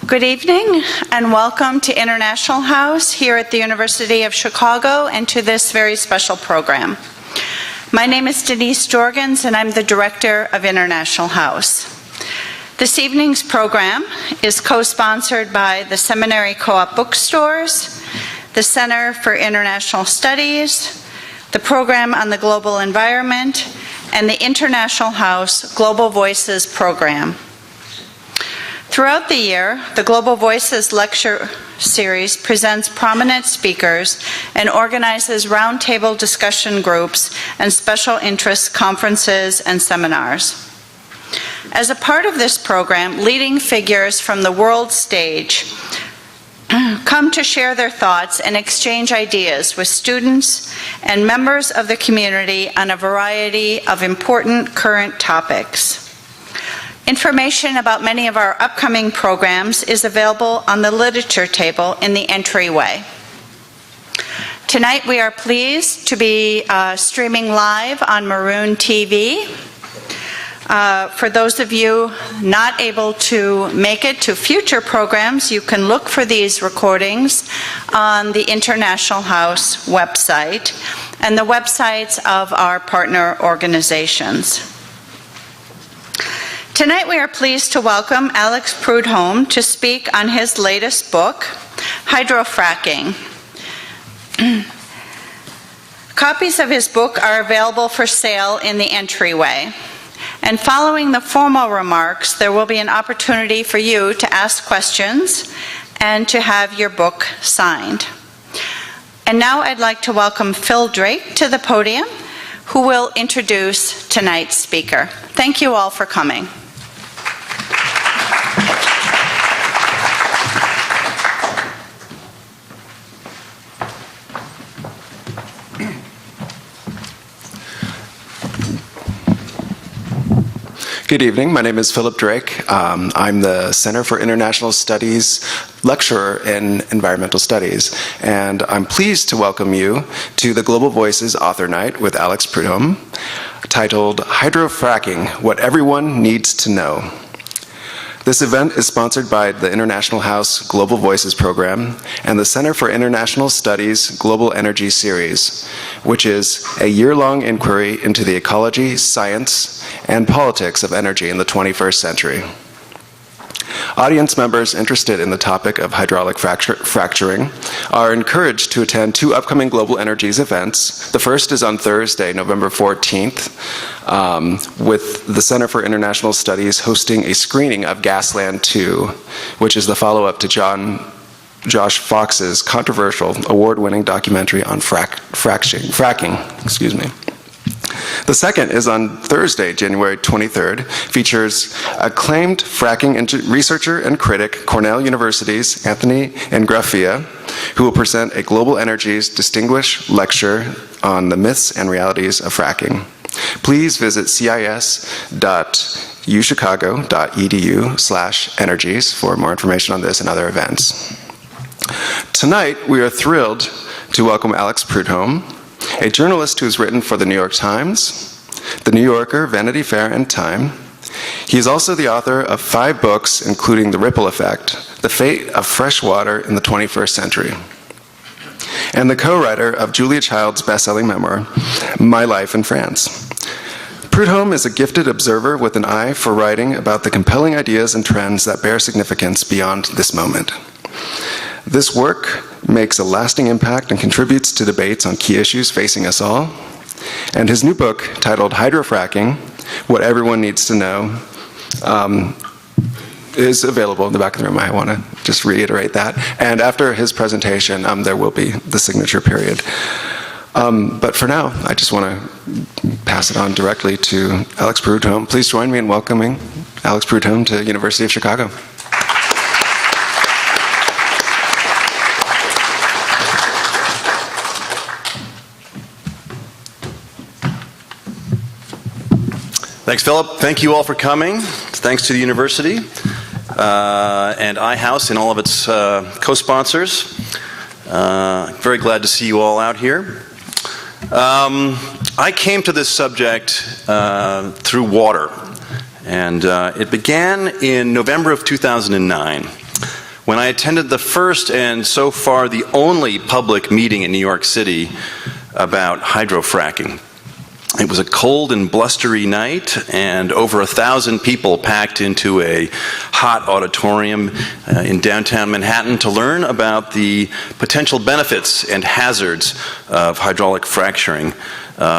Good evening and welcome to International House here at the University of Chicago and to this very special program. My name is Denise Jorgens and I'm the Director of International House. This evening's program is co-sponsored by the Seminary Co-op Bookstores, the Center for International Studies, the Program on the Global Environment, and the International House Global Voices program. Throughout the year, the Global Voices lecture series presents prominent speakers and organizes roundtable discussion groups and special interest conferences and seminars. As a part of this program, leading figures from the world stage come to share their thoughts and exchange ideas with students and members of the community on a variety of important current topics. Information about many of our upcoming programs is available on the literature table in the entryway. Tonight we are pleased to be streaming live on Maroon TV. For those of you not able to make it to future programs, you can look for these recordings on the International House website and the websites of our partner organizations. Tonight we are pleased to welcome Alex Prud'homme to speak on his latest book, Hydrofracking. Copies of his book are available for sale in the entryway. And following the formal remarks, there will be an opportunity for you to ask questions and to have your book signed. And now I'd like to welcome Phil Drake to the podium, who will introduce tonight's speaker. Thank you all for coming. Good evening. My name is Philip Drake. I'm the Center for International Studies lecturer in environmental studies, and I'm pleased to welcome you to the Global Voices Author Night with Alex Prud'homme, titled Hydrofracking: What Everyone Needs to Know. This event is sponsored by the International House Global Voices program and the Center for International Studies Global Energy Series, which is a year-long inquiry into the ecology, science, and politics of energy in the 21st century. Audience members interested in the topic of hydraulic fracturing are encouraged to attend two upcoming Global Energies events. The first is on Thursday, November 14th, with the Center for International Studies hosting a screening of Gasland 2, which is the follow-up to Josh Fox's controversial, award-winning documentary on fracking. Excuse me. The second is on Thursday, January 23rd, features acclaimed fracking researcher and critic, Cornell University's Anthony Ingraffia, who will present a Global Energies distinguished lecture on the myths and realities of fracking. Please visit cis.uchicago.edu/energies for more information on this and other events. Tonight, we are thrilled to welcome Alex Prud'homme, a journalist who has written for the New York Times, The New Yorker, Vanity Fair, and Time. He is also the author of 5 books, including The Ripple Effect, The Fate of Fresh Water in the 21st Century, and the co-writer of Julia Child's best-selling memoir, My Life in France. Prud'homme is a gifted observer with an eye for writing about the compelling ideas and trends that bear significance beyond this moment. This work makes a lasting impact and contributes to debates on key issues facing us all. And his new book, titled Hydrofracking: What Everyone Needs to Know, is available in the back of the room. I want to just reiterate that. And after his presentation, there will be the signature period. But for now, I just want to pass it on directly to Alex Prud'homme. Please join me in welcoming Alex Prud'homme to University of Chicago. Thanks, Philip. Thank you all for coming. Thanks to the university and iHouse and all of its co-sponsors. Very glad to see you all out here. I came to this subject through water, and it began in November of 2009. when I attended the first and so far the only public meeting in New York City about hydrofracking. It was a cold and blustery night, and over 1,000 people packed into a hot auditorium in downtown Manhattan to learn about the potential benefits and hazards of hydraulic fracturing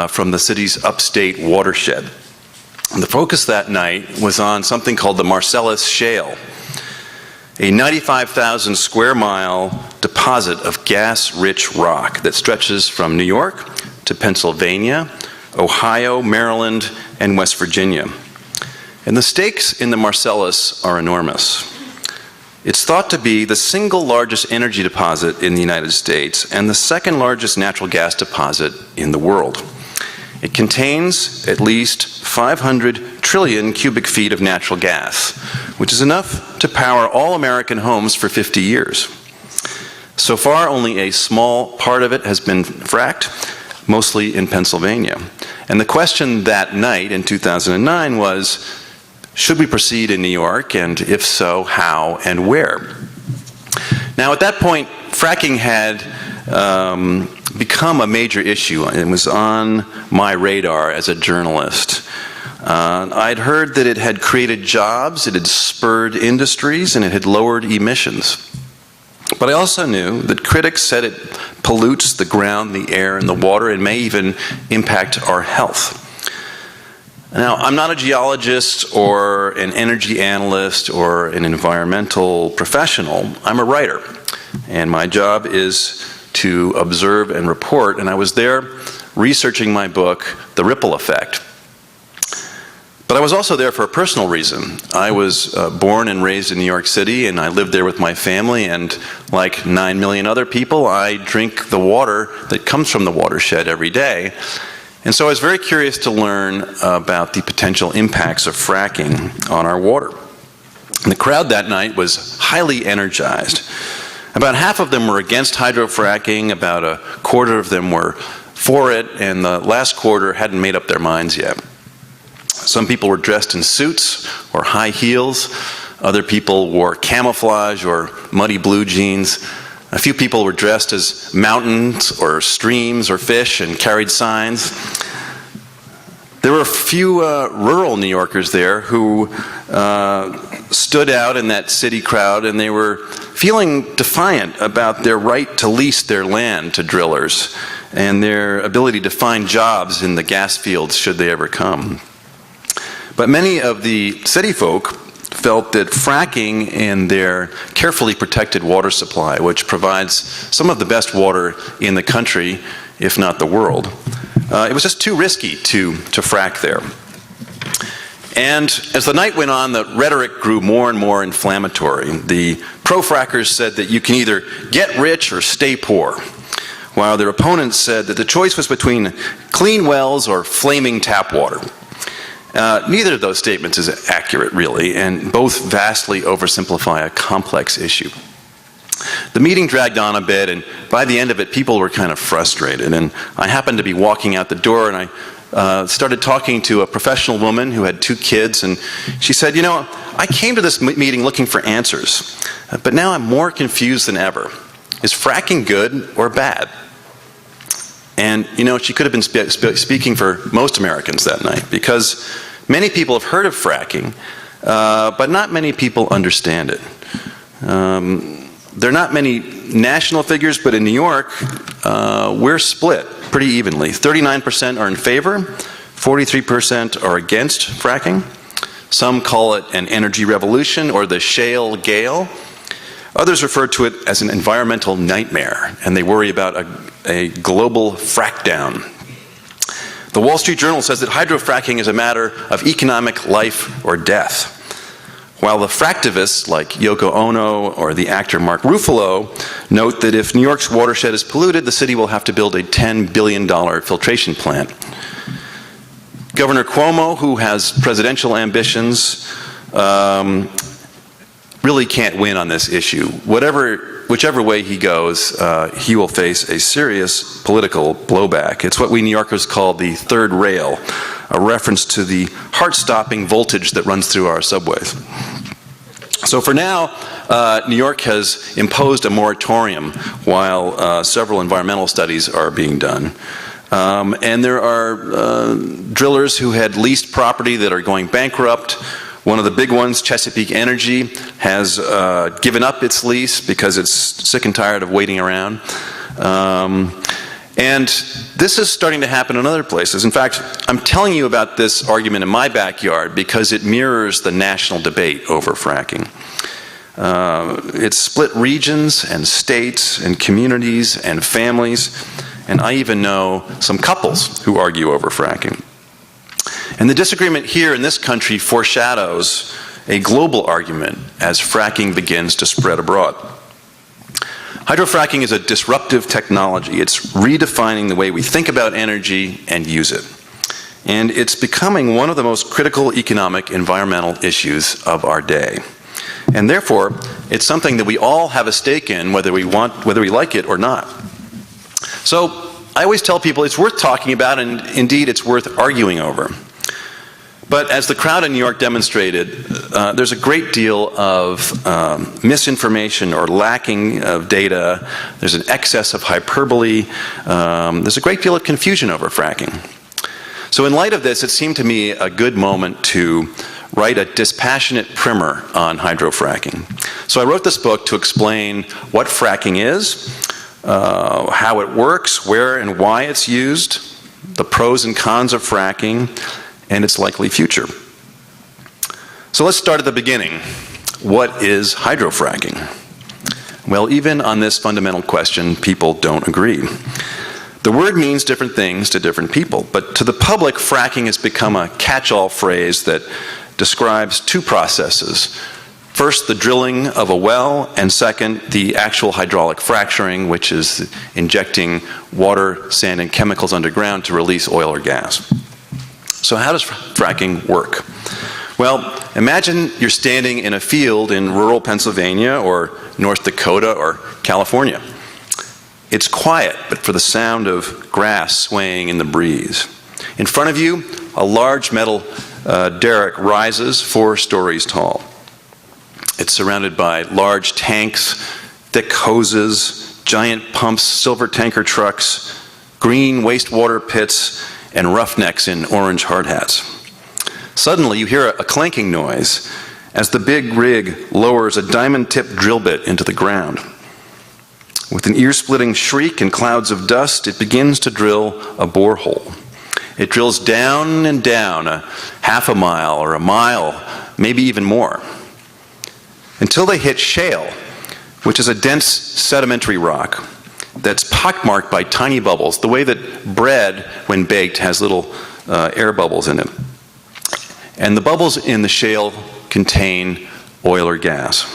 from the city's upstate watershed. And the focus that night was on something called the Marcellus Shale, a 95,000 square mile deposit of gas-rich rock that stretches from New York to Pennsylvania, Ohio, Maryland, and West Virginia. And the stakes in the Marcellus are enormous. It's thought to be the single largest energy deposit in the United States and the second largest natural gas deposit in the world. It contains at least 500 trillion cubic feet of natural gas, which is enough to power all American homes for 50 years. So far, only a small part of it has been fracked, mostly in Pennsylvania. And the question that night in 2009 was, should we proceed in New York, and if so, how and where? Now, at that point, fracking had become a major issue. It was on my radar as a journalist. I'd heard that it had created jobs, it had spurred industries, and it had lowered emissions. But I also knew that critics said it pollutes the ground, the air, and the water, and may even impact our health. Now, I'm not a geologist or an energy analyst or an environmental professional. I'm a writer, and my job is to observe and report, and I was there researching my book, The Ripple Effect. But I was also there for a personal reason. I was born and raised in New York City, and I lived there with my family, and like 9 million other people, I drink the water that comes from the watershed every day. And so I was very curious to learn about the potential impacts of fracking on our water. And the crowd that night was highly energized. About half of them were against hydrofracking, about a quarter of them were for it, and the last quarter hadn't made up their minds yet. Some people were dressed in suits or high heels. Other people wore camouflage or muddy blue jeans. A few people were dressed as mountains or streams or fish and carried signs. There were a few rural New Yorkers there who stood out in that city crowd, and they were feeling defiant about their right to lease their land to drillers and their ability to find jobs in the gas fields should they ever come. But many of the city folk felt that fracking in their carefully protected water supply, which provides some of the best water in the country, if not the world, it was just too risky to frack there. And as the night went on, the rhetoric grew more and more inflammatory. The pro-frackers said that you can either get rich or stay poor, while their opponents said that the choice was between clean wells or flaming tap water. Neither of those statements is accurate, really, and both vastly oversimplify a complex issue. The meeting dragged on a bit, and by the end of it, people were kind of frustrated. And I happened to be walking out the door, and I started talking to a professional woman who had 2 kids, and she said, you know, I came to this meeting looking for answers, but now I'm more confused than ever. Is fracking good or bad? And, you know, she could have been speaking for most Americans that night, because many people have heard of fracking, but not many people understand it. There are not many national figures, but in New York, we're split pretty evenly. 39% are in favor, 43% are against fracking. Some call it an energy revolution or the shale gale. Others refer to it as an environmental nightmare, and they worry about a global frackdown. The Wall Street Journal says that hydrofracking is a matter of economic life or death, while the fractivists like Yoko Ono or the actor Mark Ruffalo note that if New York's watershed is polluted, the city will have to build a $10 billion filtration plant. Governor Cuomo, who has presidential ambitions, really can't win on this issue. Whichever way he goes, he will face a serious political blowback. It's what we New Yorkers call the third rail, a reference to the heart-stopping voltage that runs through our subways. So for now, New York has imposed a moratorium while several environmental studies are being done. And there are drillers who had leased property that are going bankrupt. One of the big ones, Chesapeake Energy, has given up its lease because it's sick and tired of waiting around. And this is starting to happen in other places. In fact, I'm telling you about this argument in my backyard because it mirrors the national debate over fracking. It's split regions and states and communities and families, and I even know some couples who argue over fracking. And the disagreement here in this country foreshadows a global argument as fracking begins to spread abroad. Hydrofracking is a disruptive technology. It's redefining the way we think about energy and use it. And it's becoming one of the most critical economic environmental issues of our day. And therefore, it's something that we all have a stake in, whether we like it or not. So I always tell people it's worth talking about, and indeed it's worth arguing over. But as the crowd in New York demonstrated, there's a great deal of misinformation or lacking of data. There's an excess of hyperbole. There's a great deal of confusion over fracking. So in light of this, it seemed to me a good moment to write a dispassionate primer on hydrofracking. So I wrote this book to explain what fracking is, how it works, where and why it's used, the pros and cons of fracking, and its likely future. So let's start at the beginning. What is hydrofracking? Well, even on this fundamental question, people don't agree. The word means different things to different people, but to the public, fracking has become a catch-all phrase that describes two processes. First, the drilling of a well, and second, the actual hydraulic fracturing, which is injecting water, sand, and chemicals underground to release oil or gas. So how does fracking work? Well, imagine you're standing in a field in rural Pennsylvania or North Dakota or California. It's quiet, but for the sound of grass swaying in the breeze. In front of you, a large metal derrick rises 4 stories tall. It's surrounded by large tanks, thick hoses, giant pumps, silver tanker trucks, green wastewater pits, and roughnecks in orange hard hats. Suddenly, you hear a clanking noise as the big rig lowers a diamond-tipped drill bit into the ground. With an ear-splitting shriek and clouds of dust, it begins to drill a borehole. It drills down and down, a half a mile or a mile, maybe even more, until they hit shale, which is a dense sedimentary rock that's pockmarked by tiny bubbles, the way that bread, when baked, has little air bubbles in it. And the bubbles in the shale contain oil or gas.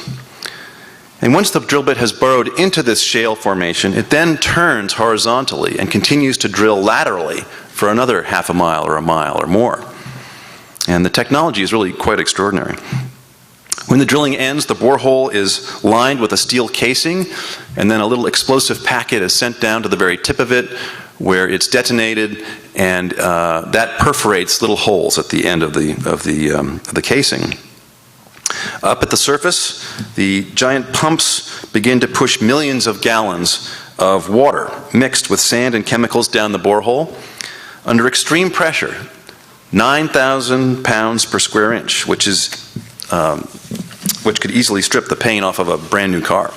And once the drill bit has burrowed into this shale formation, it then turns horizontally and continues to drill laterally for another half a mile or a mile or more. And the technology is really quite extraordinary. When the drilling ends, the borehole is lined with a steel casing, and then a little explosive packet is sent down to the very tip of it, where it's detonated, and that perforates little holes at the end of the casing. Up at the surface, the giant pumps begin to push millions of gallons of water mixed with sand and chemicals down the borehole under extreme pressure, 9,000 pounds per square inch, which could easily strip the paint off of a brand new car.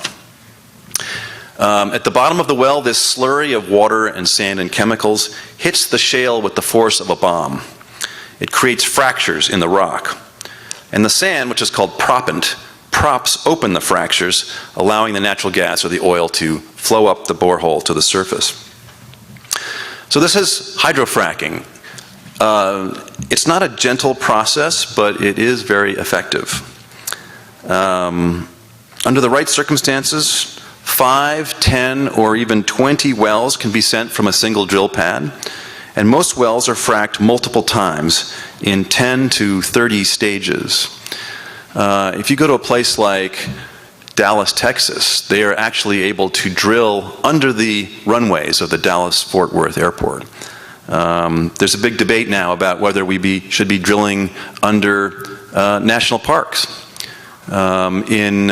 At the bottom of the well, this slurry of water and sand and chemicals hits the shale with the force of a bomb. It creates fractures in the rock. And the sand, which is called proppant, props open the fractures, allowing the natural gas or the oil to flow up the borehole to the surface. So this is hydrofracking. It's not a gentle process, but it is very effective. Under the right circumstances, 5, 10, or even 20 wells can be sent from a single drill pad, and most wells are fracked multiple times in 10 to 30 stages. If you go to a place like Dallas, Texas, they are actually able to drill under the runways of the Dallas-Fort Worth Airport. There's a big debate now about whether we should be drilling under national parks. In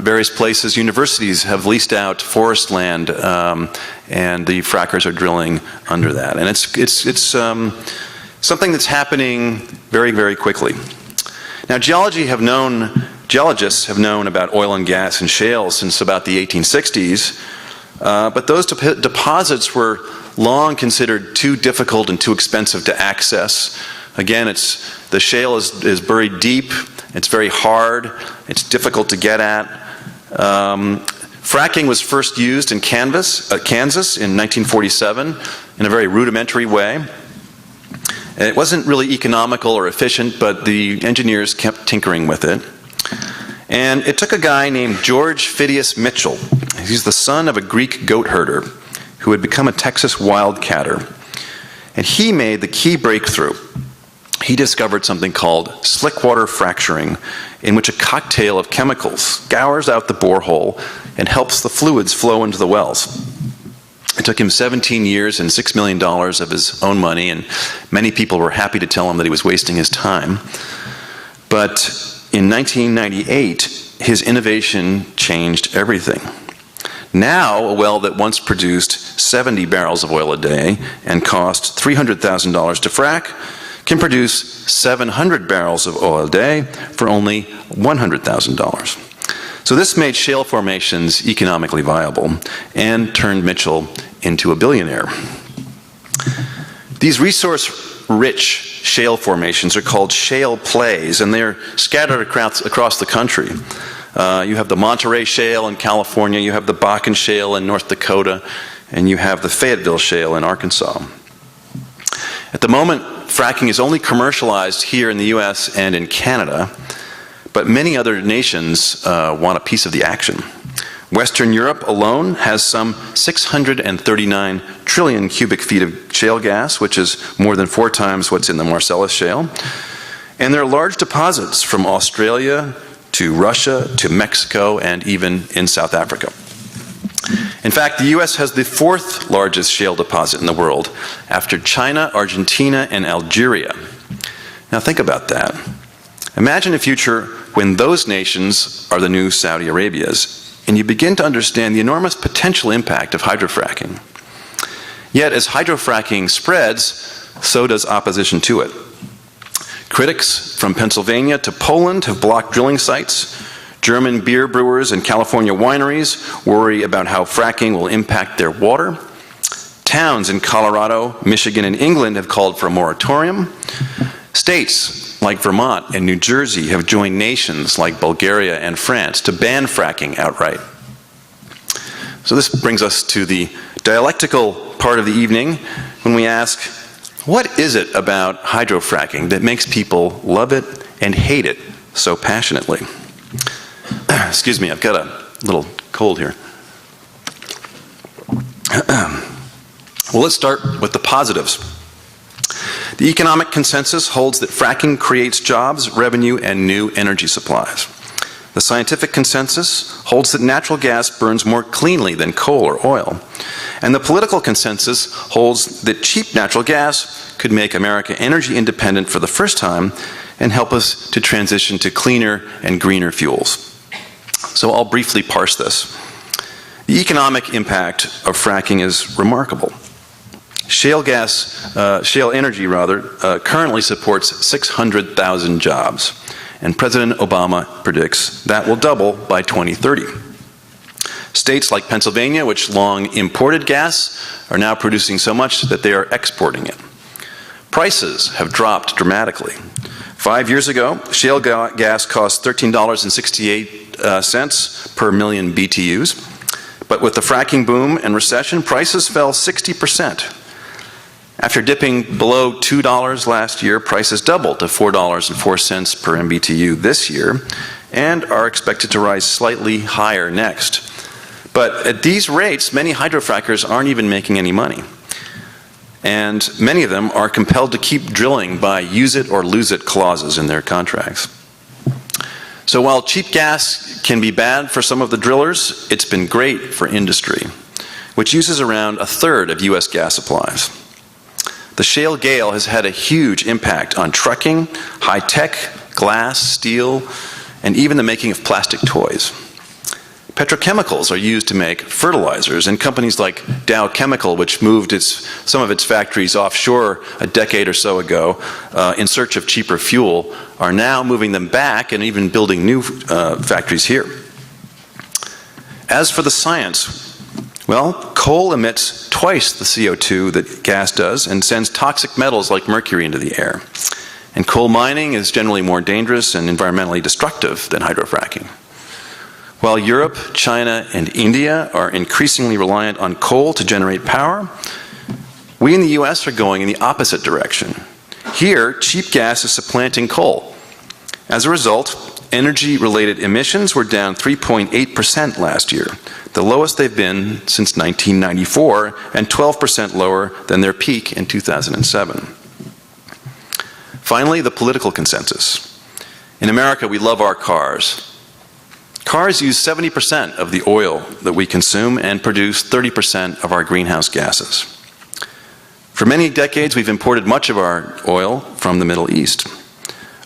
various places, universities have leased out forest land, and the frackers are drilling under that. And it's something that's happening very, very quickly. Now, geologists have known about oil and gas and shale since about the 1860s, but those deposits were long considered too difficult and too expensive to access. Again, the shale is buried deep. It's very hard. It's difficult to get at. Fracking was first used in Kansas in 1947 in a very rudimentary way. It wasn't really economical or efficient, but the engineers kept tinkering with it. And it took a guy named George Phidias Mitchell. He's the son of a Greek goat herder who had become a Texas wildcatter. And he made the key breakthrough. He discovered something called slickwater fracturing, in which a cocktail of chemicals scours out the borehole and helps the fluids flow into the wells. It took him 17 years and $6 million of his own money, and many people were happy to tell him that he was wasting his time. But in 1998, his innovation changed everything. Now, a well that once produced 70 barrels of oil a day and cost $300,000 to frack can produce 700 barrels of oil a day for only $100,000. So this made shale formations economically viable and turned Mitchell into a billionaire. These resource-rich shale formations are called shale plays, and they're scattered across the country. You have the Monterey Shale in California, you have the Bakken Shale in North Dakota, and you have the Fayetteville Shale in Arkansas. At the moment, fracking is only commercialized here in the US and in Canada, but many other nations want a piece of the action. Western Europe alone has some 639 trillion cubic feet of shale gas, which is more than 4 times what's in the Marcellus Shale. And there are large deposits from Australia to Russia to Mexico and even in South Africa. In fact, the US has the 4th largest shale deposit in the world after China, Argentina, and Algeria. Now think about that. Imagine a future when those nations are the new Saudi Arabias, and you begin to understand the enormous potential impact of hydrofracking. Yet as hydrofracking spreads, so does opposition to it. Critics from Pennsylvania to Poland have blocked drilling sites. German beer brewers and California wineries worry about how fracking will impact their water. Towns in Colorado, Michigan, and England have called for a moratorium. States like Vermont and New Jersey have joined nations like Bulgaria and France to ban fracking outright. So this brings us to the dialectical part of the evening when we ask, what is it about hydrofracking that makes people love it and hate it so passionately? Excuse me, I've got a little cold here. Well, let's start with the positives. The economic consensus holds that fracking creates jobs, revenue, and new energy supplies. The scientific consensus holds that natural gas burns more cleanly than coal or oil. And the political consensus holds that cheap natural gas could make America energy independent for the first time and help us to transition to cleaner and greener fuels. So I'll briefly parse this. The economic impact of fracking is remarkable. Shale energy currently supports 600,000 jobs, and President Obama predicts that will double by 2030. States like Pennsylvania, which long imported gas, are now producing so much that they are exporting it. Prices have dropped dramatically. 5 years ago, shale gas cost $13.68 per million BTUs, but with the fracking boom and recession, prices fell 60%. After dipping below $2 last year, prices doubled to $4.04 per MBTU this year and are expected to rise slightly higher next. But at these rates, many hydrofrackers aren't even making any money. And many of them are compelled to keep drilling by use it or lose it clauses in their contracts. So while cheap gas can be bad for some of the drillers, it's been great for industry, which uses around 1/3 of US gas supplies. The shale gale has had a huge impact on trucking, high-tech, glass, steel, and even the making of plastic toys. Petrochemicals are used to make fertilizers, and companies like Dow Chemical, which moved some of its factories offshore a decade or so ago in search of cheaper fuel, are now moving them back and even building new factories here. As for the science, well, coal emits twice the CO2 that gas does and sends toxic metals like mercury into the air. And coal mining is generally more dangerous and environmentally destructive than hydrofracking. While Europe, China, and India are increasingly reliant on coal to generate power, we in the US are going in the opposite direction. Here, cheap gas is supplanting coal. As a result, energy-related emissions were down 3.8% last year, the lowest they've been since 1994, and 12% lower than their peak in 2007. Finally, the political consensus. In America, we love our cars. Cars use 70% of the oil that we consume and produce 30% of our greenhouse gases. For many decades, we've imported much of our oil from the Middle East.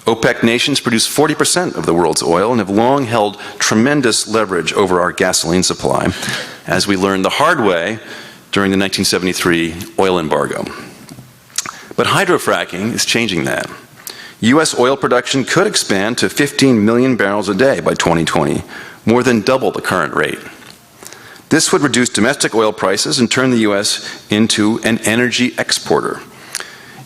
OPEC nations produce 40% of the world's oil and have long held tremendous leverage over our gasoline supply, as we learned the hard way during the 1973 oil embargo. But hydrofracking is changing that. U.S. oil production could expand to 15 million barrels a day by 2020, more than double the current rate. This would reduce domestic oil prices and turn the U.S. into an energy exporter.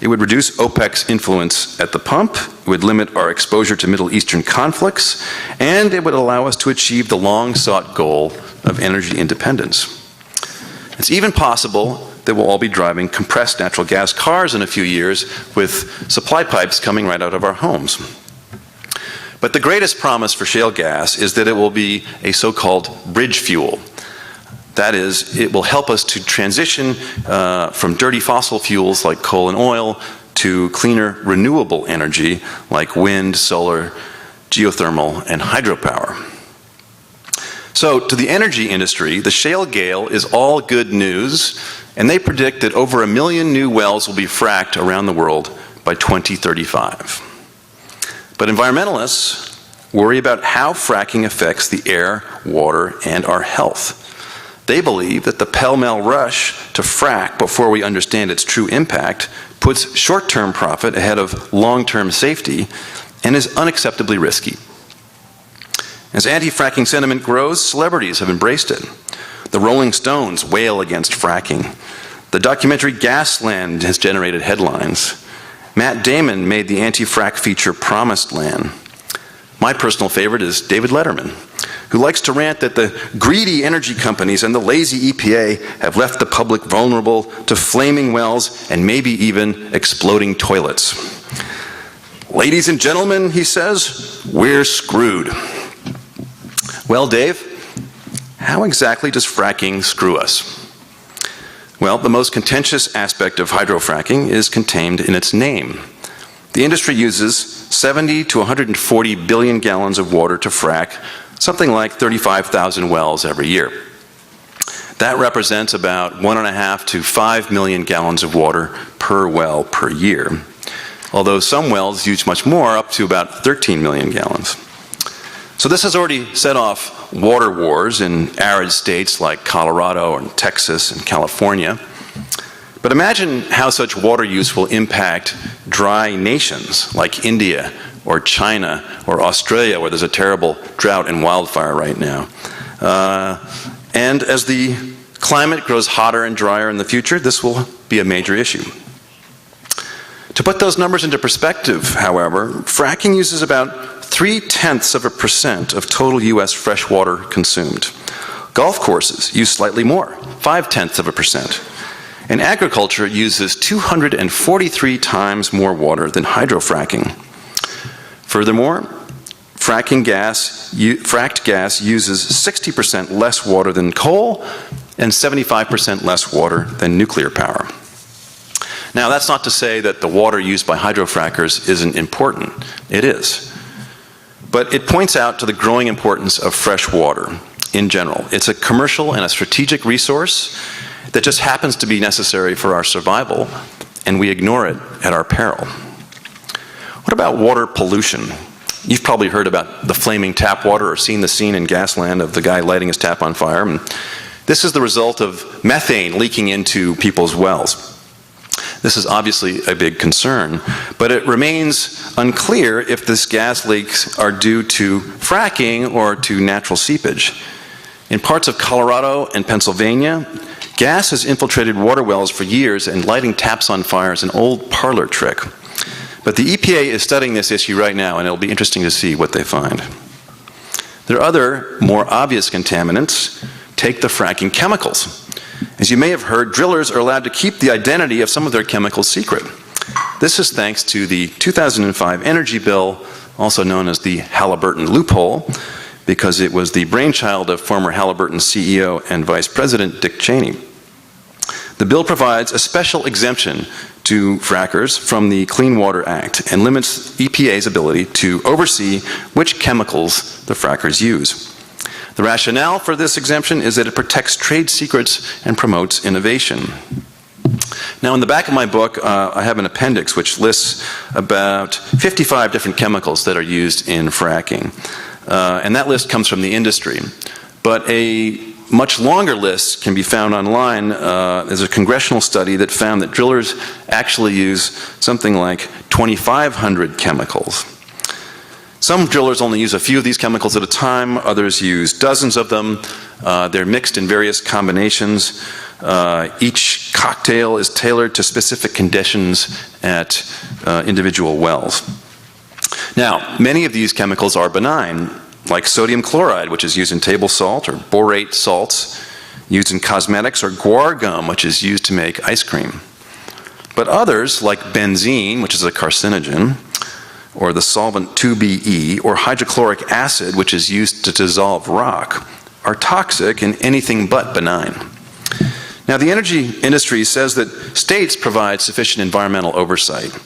It would reduce OPEC's influence at the pump, it would limit our exposure to Middle Eastern conflicts, and it would allow us to achieve the long-sought goal of energy independence. It's even possible that we'll all be driving compressed natural gas cars in a few years with supply pipes coming right out of our homes. But the greatest promise for shale gas is that it will be a so-called bridge fuel. That is, it will help us to transition from dirty fossil fuels like coal and oil to cleaner renewable energy like wind, solar, geothermal, and hydropower. So, to the energy industry, the shale gale is all good news, and they predict that over 1 million new wells will be fracked around the world by 2035. But environmentalists worry about how fracking affects the air, water, and our health. They believe that the pell-mell rush to frack before we understand its true impact puts short-term profit ahead of long-term safety and is unacceptably risky. As anti-fracking sentiment grows, celebrities have embraced it. The Rolling Stones wail against fracking. The documentary Gasland has generated headlines. Matt Damon made the anti-frack feature Promised Land. My personal favorite is David Letterman, who likes to rant that the greedy energy companies and the lazy EPA have left the public vulnerable to flaming wells and maybe even exploding toilets. Ladies and gentlemen, he says, we're screwed. Well, Dave, how exactly does fracking screw us? Well, the most contentious aspect of hydrofracking is contained in its name. The industry uses 70 to 140 billion gallons of water to frack something like 35,000 wells every year. That represents about 1.5 to 5 million gallons of water per well per year, although some wells use much more, up to about 13 million gallons. So this has already set off water wars in arid states like Colorado and Texas and California. But imagine how such water use will impact dry nations like India or China or Australia, where there's a terrible drought and wildfire right now. And as the climate grows hotter and drier in the future, this will be a major issue. To put those numbers into perspective, however, fracking uses about 0.3% of total U.S. fresh water consumed. Golf courses use slightly more, 0.5%. And agriculture uses 243 times more water than hydrofracking. Furthermore, fracked gas uses 60% less water than coal and 75% less water than nuclear power. Now, that's not to say that the water used by hydrofrackers isn't important. It is. But it points out to the growing importance of fresh water in general. It's a commercial and a strategic resource that just happens to be necessary for our survival, and we ignore it at our peril. What about water pollution? You've probably heard about the flaming tap water or seen the scene in Gasland of the guy lighting his tap on fire. And this is the result of methane leaking into people's wells. This is obviously a big concern, but it remains unclear if this gas leaks are due to fracking or to natural seepage. In parts of Colorado and Pennsylvania, gas has infiltrated water wells for years, and lighting taps on fire is an old parlor trick. But the EPA is studying this issue right now, and it'll be interesting to see what they find. There are other, more obvious contaminants. Take the fracking chemicals. As you may have heard, drillers are allowed to keep the identity of some of their chemicals secret. This is thanks to the 2005 energy bill, also known as the Halliburton loophole, because it was the brainchild of former Halliburton CEO and Vice President Dick Cheney. The bill provides a special exemption to frackers from the Clean Water Act and limits EPA's ability to oversee which chemicals the frackers use. The rationale for this exemption is that it protects trade secrets and promotes innovation. Now, in the back of my book, I have an appendix which lists about 55 different chemicals that are used in fracking. And that list comes from the industry. But a much longer list can be found online. There's a congressional study that found that drillers actually use something like 2,500 chemicals. Some drillers only use a few of these chemicals at a time. Others use dozens of them. They're mixed in various combinations. Each cocktail is tailored to specific conditions at individual wells. Now, many of these chemicals are benign, like sodium chloride, which is used in table salt, or borate salts used in cosmetics, or guar gum, which is used to make ice cream. But others, like benzene, which is a carcinogen, or the solvent 2BE, or hydrochloric acid, which is used to dissolve rock, are toxic and anything but benign. Now, the energy industry says that states provide sufficient environmental oversight,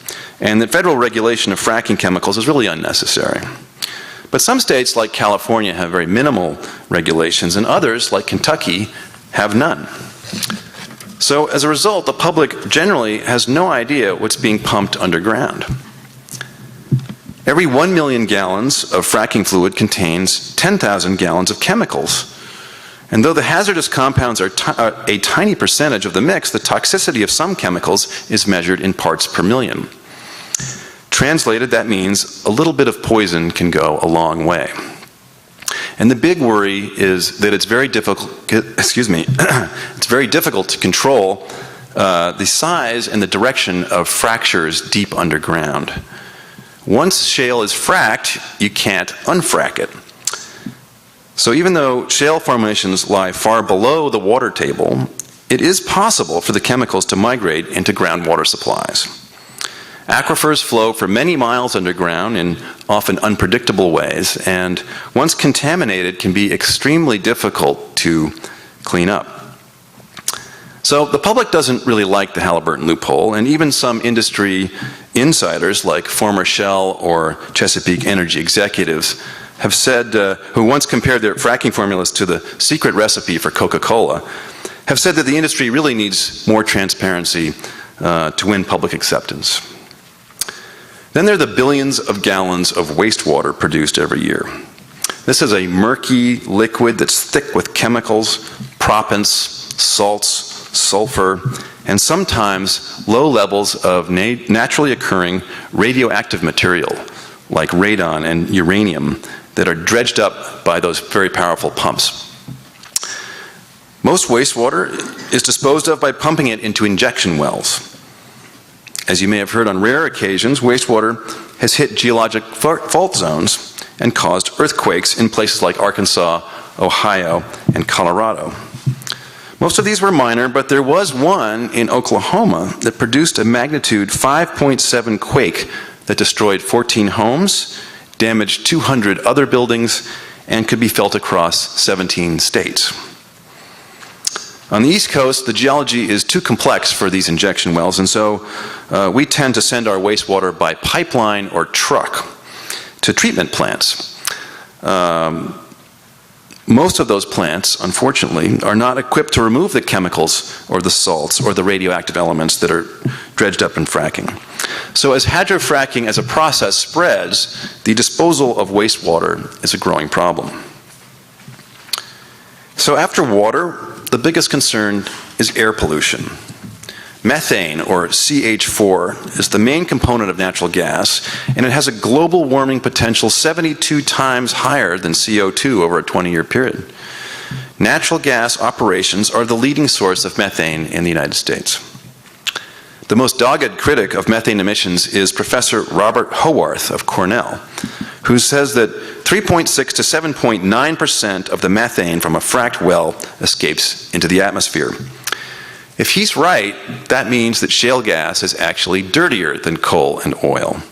and that federal regulation of fracking chemicals is really unnecessary. But some states, like California, have very minimal regulations, and others, like Kentucky, have none. So, as a result, the public generally has no idea what's being pumped underground. Every 1 million gallons of fracking fluid contains 10,000 gallons of chemicals. And though the hazardous compounds are a tiny percentage of the mix, the toxicity of some chemicals is measured in parts per million. Translated, that means a little bit of poison can go a long way. And the big worry is that it's very difficult, it's very difficult to control the size and the direction of fractures deep underground. Once shale is fracked, you can't unfrack it. So even though shale formations lie far below the water table, it is possible for the chemicals to migrate into groundwater supplies. Aquifers flow for many miles underground in often unpredictable ways, and once contaminated can be extremely difficult to clean up. So the public doesn't really like the Halliburton loophole, and even some industry insiders like former Shell or Chesapeake Energy executives have said, who once compared their fracking formulas to the secret recipe for Coca-Cola, have said that the industry really needs more transparency to win public acceptance. Then there are the billions of gallons of wastewater produced every year. This is a murky liquid that's thick with chemicals, proppants, salts, sulfur, and sometimes low levels of naturally occurring radioactive material like radon and uranium that are dredged up by those very powerful pumps. Most wastewater is disposed of by pumping it into injection wells. As you may have heard on rare occasions, wastewater has hit geologic fault zones and caused earthquakes in places like Arkansas, Ohio, and Colorado. Most of these were minor, but there was one in Oklahoma that produced a magnitude 5.7 quake that destroyed 14 homes, damaged 200 other buildings, and could be felt across 17 states. On the East Coast, the geology is too complex for these injection wells, and so we tend to send our wastewater by pipeline or truck to treatment plants. Most of those plants, unfortunately, are not equipped to remove the chemicals or the salts or the radioactive elements that are dredged up in fracking. So as hydrofracking as a process spreads, the disposal of wastewater is a growing problem. So after water, the biggest concern is air pollution. Methane, or CH4, is the main component of natural gas, and it has a global warming potential 72 times higher than CO2 over a 20-year period. Natural gas operations are the leading source of methane in the United States. The most dogged critic of methane emissions is Professor Robert Howarth of Cornell, who says that 3.6 to 7.9% of the methane from a fracked well escapes into the atmosphere. If he's right, that means that shale gas is actually dirtier than coal and oil.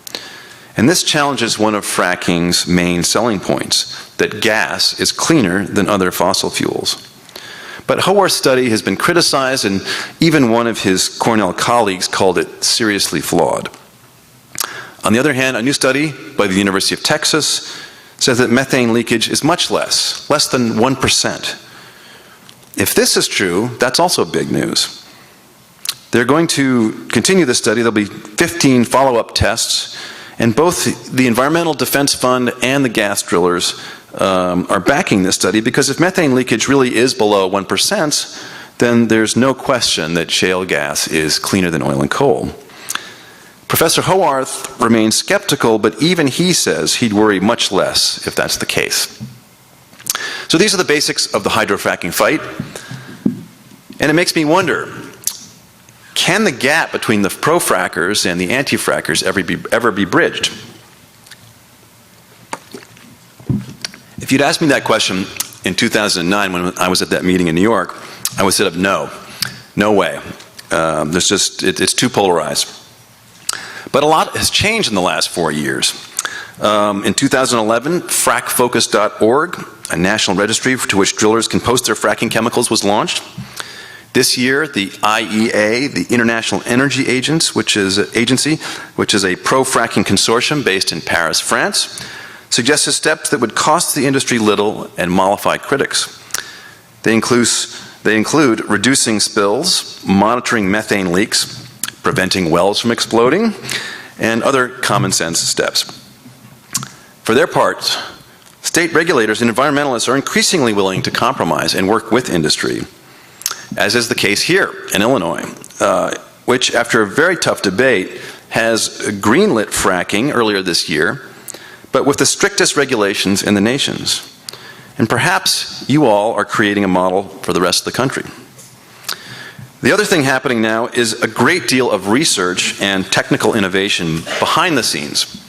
And this challenges one of fracking's main selling points, that gas is cleaner than other fossil fuels. But Howarth's study has been criticized, and even one of his Cornell colleagues called it seriously flawed. On the other hand, a new study by the University of Texas says that methane leakage is much less than 1%. If this is true, that's also big news. They're going to continue the study. There'll be 15 follow-up tests, and both the Environmental Defense Fund and the gas drillers are backing this study, because if methane leakage really is below 1%, then there's no question that shale gas is cleaner than oil and coal. Professor Howarth remains skeptical, but even he says he'd worry much less if that's the case. So these are the basics of the hydrofracking fight, and it makes me wonder, can the gap between the pro-frackers and the anti-frackers ever be bridged? If you'd asked me that question in 2009 when I was at that meeting in New York, I would say no way. It's too polarized. But a lot has changed in the last 4 years. In 2011, frackfocus.org, a national registry to which drillers can post their fracking chemicals, was launched. This year, the IEA, the International Energy Agency, which is a pro-fracking consortium based in Paris, France, suggested steps that would cost the industry little and mollify critics. They include reducing spills, monitoring methane leaks, preventing wells from exploding, and other common sense steps. For their part, state regulators and environmentalists are increasingly willing to compromise and work with industry, as is the case here in Illinois, which, after a very tough debate, has greenlit fracking earlier this year, but with the strictest regulations in the nations. And perhaps you all are creating a model for the rest of the country. The other thing happening now is a great deal of research and technical innovation behind the scenes.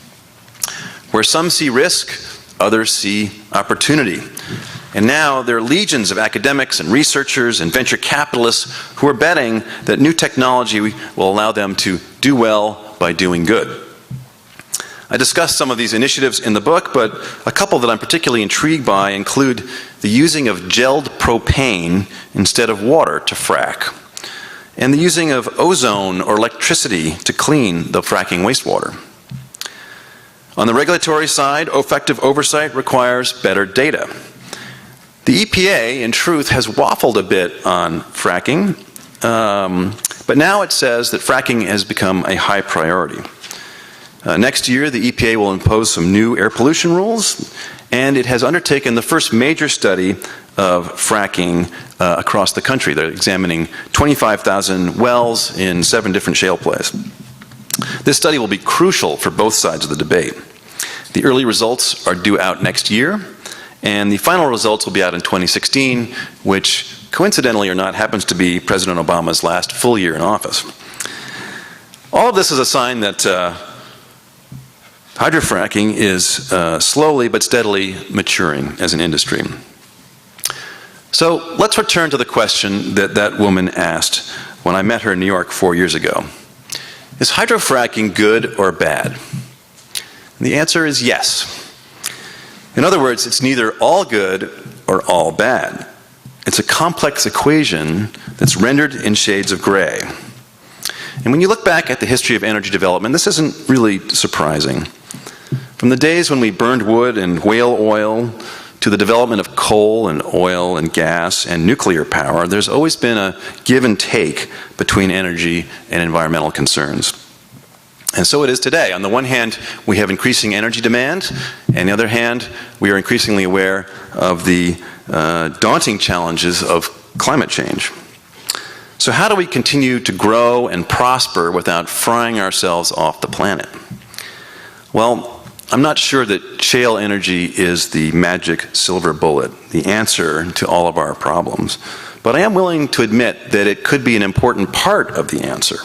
Where some see risk, others see opportunity. And now there are legions of academics and researchers and venture capitalists who are betting that new technology will allow them to do well by doing good. I discussed some of these initiatives in the book, but a couple that I'm particularly intrigued by include the using of gelled propane instead of water to frack, and the using of ozone or electricity to clean the fracking wastewater. On the regulatory side, effective oversight requires better data. The EPA, in truth, has waffled a bit on fracking, but now it says that fracking has become a high priority. Next year, the EPA will impose some new air pollution rules, and it has undertaken the first major study of fracking across the country. They're examining 25,000 wells in 7 different shale plays. This study will be crucial for both sides of the debate. The early results are due out next year, and the final results will be out in 2016, which, coincidentally or not, happens to be President Obama's last full year in office. All of this is a sign that hydrofracking is slowly but steadily maturing as an industry. So let's return to the question that woman asked when I met her in New York 4 years ago. Is hydrofracking good or bad? And the answer is yes. In other words, it's neither all good or all bad. It's a complex equation that's rendered in shades of gray. And when you look back at the history of energy development, this isn't really surprising. From the days when we burned wood and whale oil to the development of coal and oil and gas and nuclear power, there's always been a give and take between energy and environmental concerns. And so it is today. On the one hand, we have increasing energy demand, and on the other hand, we are increasingly aware of the daunting challenges of climate change. So how do we continue to grow and prosper without frying ourselves off the planet? Well, I'm not sure that shale energy is the magic silver bullet, the answer to all of our problems, but I am willing to admit that it could be an important part of the answer.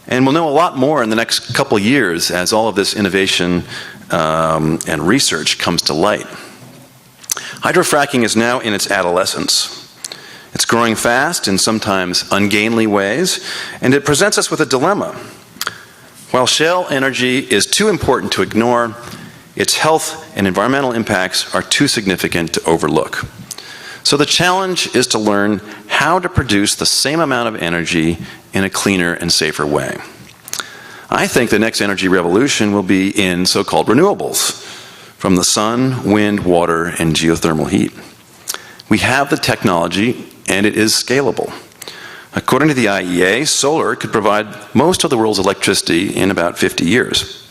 And we'll know a lot more in the next couple years as all of this innovation and research comes to light. Hydrofracking is now in its adolescence. It's growing fast in sometimes ungainly ways, and it presents us with a dilemma. While shale energy is too important to ignore, its health and environmental impacts are too significant to overlook. So the challenge is to learn how to produce the same amount of energy in a cleaner and safer way. I think the next energy revolution will be in so-called renewables, from the sun, wind, water, and geothermal heat. We have the technology, and it is scalable. According to the IEA, solar could provide most of the world's electricity in about 50 years.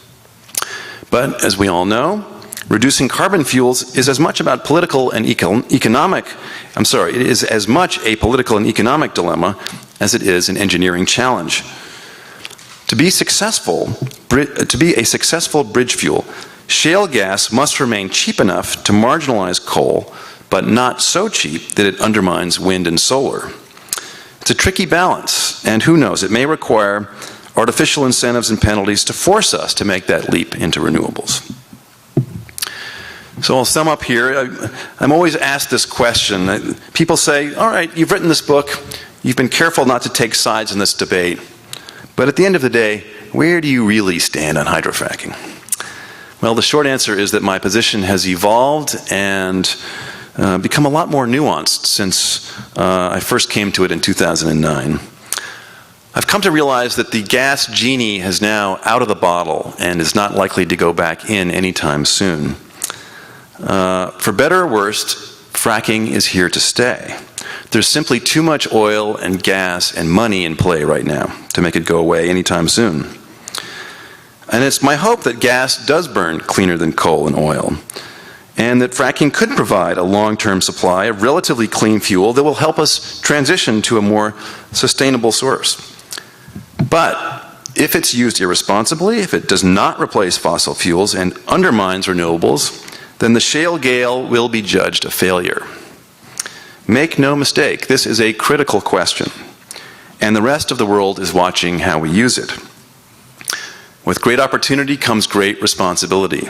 But as we all know, reducing carbon fuels is as much about political and it is as much a political and economic dilemma as it is an engineering challenge. To be a successful bridge fuel, shale gas must remain cheap enough to marginalize coal, but not so cheap that it undermines wind and solar. It's a tricky balance, and who knows, it may require artificial incentives and penalties to force us to make that leap into renewables. So I'll sum up here. I'm always asked this question. People say, all right, you've written this book, you've been careful not to take sides in this debate, but at the end of the day, where do you really stand on hydrofracking? Well, the short answer is that my position has evolved and become a lot more nuanced since I first came to it in 2009. I've come to realize that the gas genie is now out of the bottle and is not likely to go back in anytime soon. For better or worse, fracking is here to stay. There's simply too much oil and gas and money in play right now to make it go away anytime soon. And it's my hope that gas does burn cleaner than coal and oil, and that fracking could provide a long-term supply of relatively clean fuel that will help us transition to a more sustainable source. But if it's used irresponsibly, if it does not replace fossil fuels and undermines renewables, then the shale gale will be judged a failure. Make no mistake, this is a critical question, and the rest of the world is watching how we use it. With great opportunity comes great responsibility.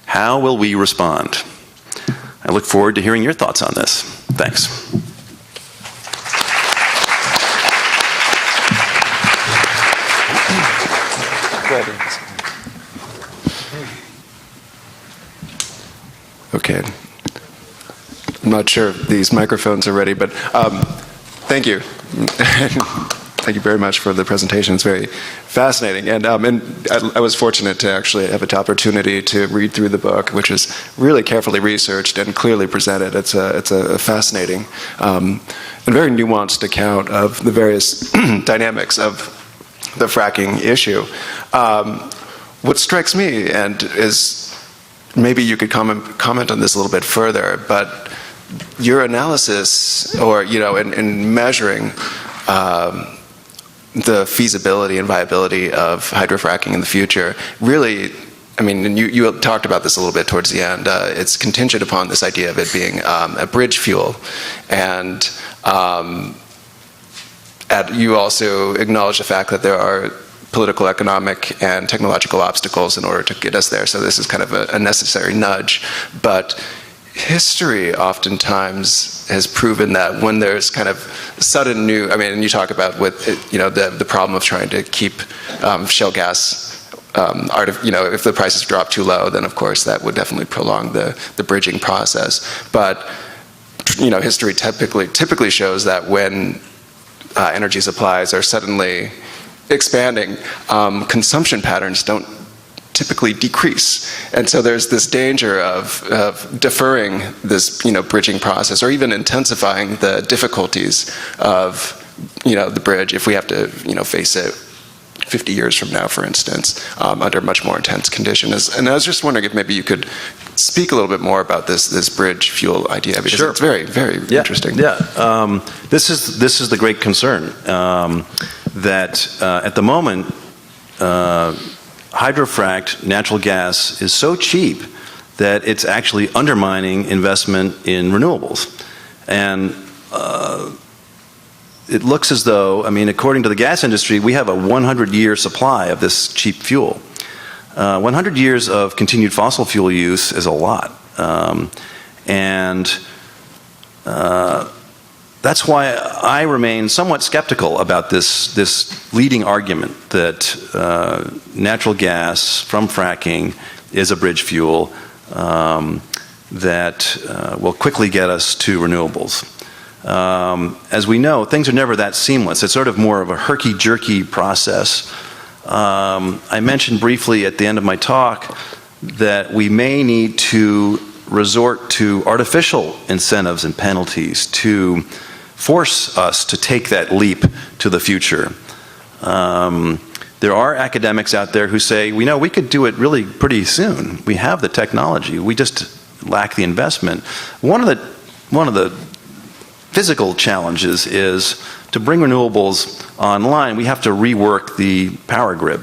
How will we respond? I look forward to hearing your thoughts on this. Thanks. Okay. I'm not sure if these microphones are ready, but thank you. Thank you very much for the presentation. It's very fascinating. And I was fortunate to actually have an opportunity to read through the book, which is really carefully researched and clearly presented. It's a fascinating and very nuanced account of the various dynamics of the fracking issue. What strikes me, and is maybe you could comment on this a little bit further, but your analysis, or in measuring the feasibility and viability of hydrofracking in the future, really, I mean, and you talked about this a little bit towards the end, it's contingent upon this idea of it being a bridge fuel, and you also acknowledge the fact that there are political, economic, and technological obstacles in order to get us there, so this is kind of a necessary nudge. But history oftentimes has proven that when there's kind of sudden new, and you talk about with the problem of trying to keep shale gas, if the prices drop too low, then of course that would definitely prolong the bridging process. But history typically shows that when energy supplies are suddenly expanding, consumption patterns don't typically decrease, and so there's this danger of deferring this bridging process, or even intensifying the difficulties of the bridge if we have to face it 50 years from now, for instance, under much more intense conditions. And I was just wondering if maybe you could speak a little bit more about this bridge fuel idea, because Sure. it's very, very interesting. Yeah, this is the great concern, that at the moment, hydrofracked natural gas is so cheap that it's actually undermining investment in renewables. And it looks as though, I mean, according to the gas industry, we have a 100-year supply of this cheap fuel. 100 years of continued fossil fuel use is a lot. That's why I remain somewhat skeptical about this leading argument that natural gas from fracking is a bridge fuel that will quickly get us to renewables. As we know, things are never that seamless. It's sort of more of a herky-jerky process. I mentioned briefly at the end of my talk that we may need to resort to artificial incentives and penalties to force us to take that leap to the future. There are academics out there who say, we know we could do it really pretty soon. We have the technology. We just lack the investment. One of the physical challenges is to bring renewables online, we have to rework the power grid.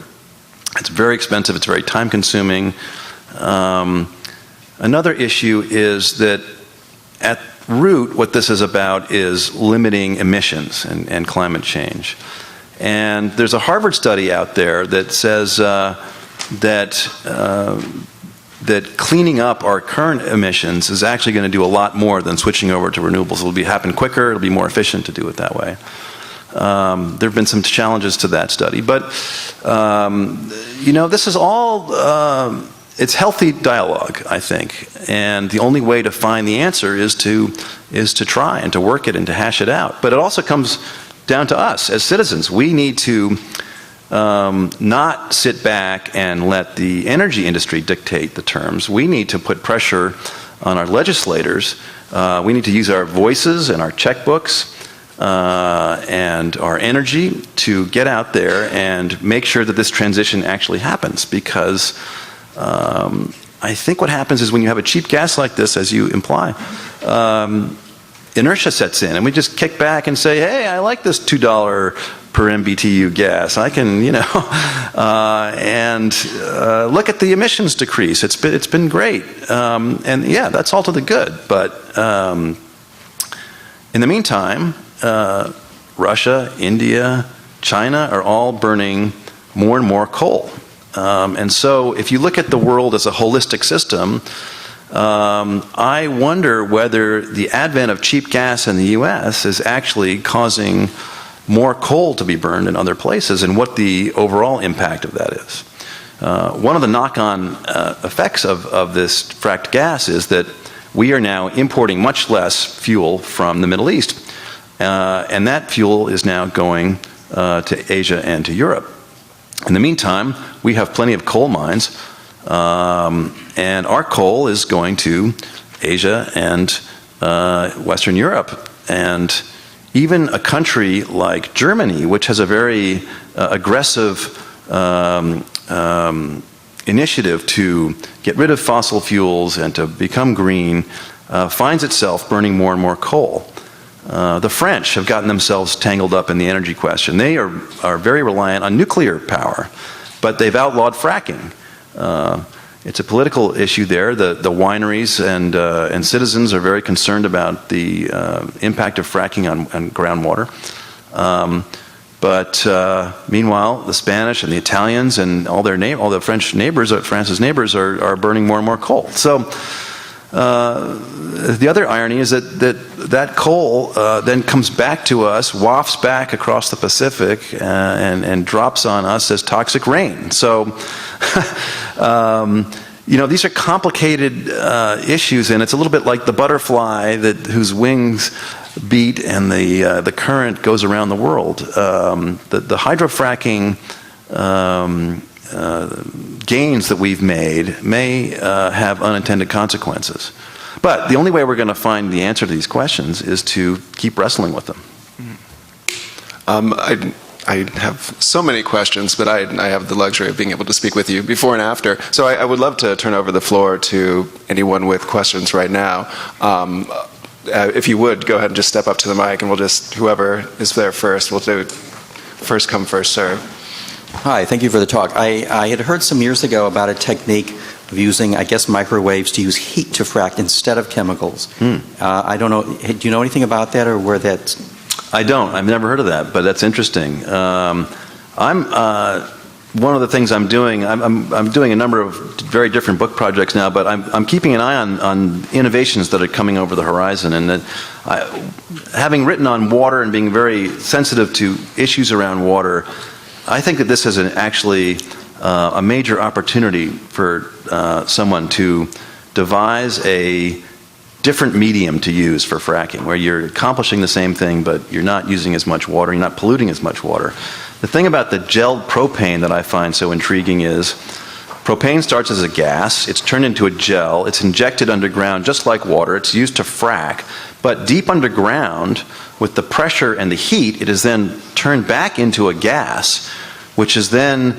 It's very expensive. It's very time-consuming. Another issue is that at root, what this is about is limiting emissions and climate change. And there's a Harvard study out there that says that cleaning up our current emissions is actually going to do a lot more than switching over to renewables. It'll happen quicker. It'll be more efficient to do it that way. There have been some challenges to that study, but you know, this is all it's healthy dialogue, I think, and the only way to find the answer is to try and to work it and to hash it out. But it also comes down to us as citizens. We need to not sit back and let the energy industry dictate the terms. We need to put pressure on our legislators. We need to use our voices and our checkbooks and our energy to get out there and make sure that this transition actually happens, because I think what happens is when you have a cheap gas like this, as you imply, inertia sets in, and we just kick back and say, hey, I like this $2 per MBTU gas. I can, you know, look at the emissions decrease. It's been great. And yeah, that's all to the good. But in the meantime, Russia, India, China are all burning more and more coal. And so if you look at the world as a holistic system, I wonder whether the advent of cheap gas in the US is actually causing more coal to be burned in other places, and what the overall impact of that is. One of the knock-on effects of this fracked gas is that we are now importing much less fuel from the Middle East, and that fuel is now going to Asia and to Europe. In the meantime, we have plenty of coal mines, and our coal is going to Asia and Western Europe. And even a country like Germany, which has a very aggressive initiative to get rid of fossil fuels and to become green, finds itself burning more and more coal. The French have gotten themselves tangled up in the energy question. They are very reliant on nuclear power, but they've outlawed fracking. It's a political issue there. The wineries and citizens are very concerned about the impact of fracking on groundwater. But meanwhile, the Spanish and the Italians and all the French neighbors, France's neighbors, are burning more and more coal. So the other irony is that coal then comes back to us, wafts back across the Pacific, and drops on us as toxic rain. So, you know, these are complicated issues, and it's a little bit like the butterfly whose wings beat and the current goes around the world. The hydrofracking gains that we've made may have unintended consequences. But the only way we're going to find the answer to these questions is to keep wrestling with them. I have so many questions, but I have the luxury of being able to speak with you before and after. So I would love to turn over the floor to anyone with questions right now. If you would, go ahead and just step up to the mic, and we'll just, whoever is there first, we'll do first come, first serve. Hi, thank you for the talk. I had heard some years ago about a technique of using, I guess, microwaves to use heat to frack instead of chemicals. I don't know, do you know anything about that or where that's... I don't. I've never heard of that, but that's interesting. One of the things I'm doing, I'm doing a number of very different book projects now, but I'm keeping an eye on innovations that are coming over the horizon. And having written on water and being very sensitive to issues around water, I think that this is actually a major opportunity for someone to devise a different medium to use for fracking, where you're accomplishing the same thing, but you're not using as much water, you're not polluting as much water. The thing about the gelled propane that I find so intriguing is propane starts as a gas, it's turned into a gel, it's injected underground just like water, it's used to frack, but deep underground, with the pressure and the heat, it is then turned back into a gas, which is then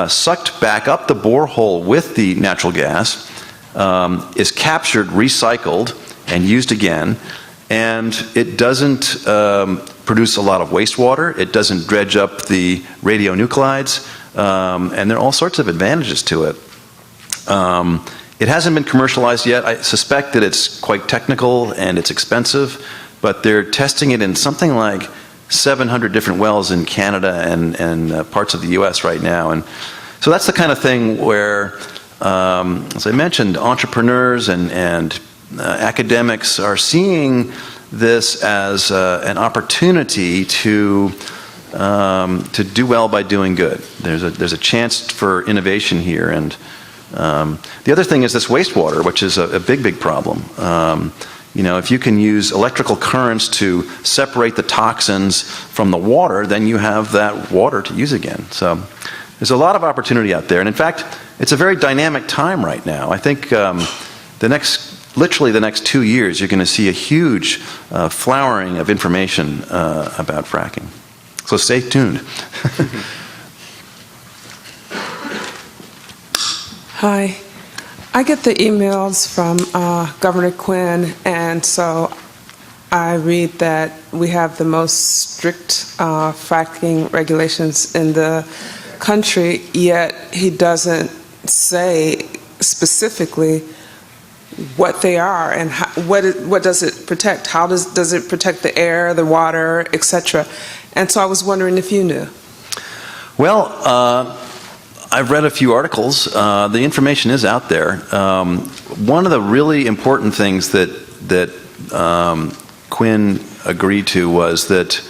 sucked back up the borehole with the natural gas, is captured, recycled, and used again, and it doesn't produce a lot of wastewater, it doesn't dredge up the radionuclides, and there are all sorts of advantages to it. It hasn't been commercialized yet. I suspect that it's quite technical and it's expensive, but they're testing it in something like 700 different wells in Canada and parts of the US right now. And so that's the kind of thing where, as I mentioned, entrepreneurs and academics are seeing this as an opportunity to do well by doing good. There's a chance for innovation here, and the other thing is this wastewater, which is a big problem. You know, if you can use electrical currents to separate the toxins from the water, then you have that water to use again. So there's a lot of opportunity out there, and in fact, it's a very dynamic time right now. I think literally the next 2 years, you're going to see a huge flowering of information about fracking. So stay tuned. Hi. I get the emails from Governor Quinn, and so I read that we have the most strict fracking regulations in the country, yet he doesn't say specifically what they are and what does it protect? How does it protect the air, the water, etc.? And so I was wondering if you knew. Well, I've read a few articles. The information is out there. One of the really important things that Quinn agreed to was that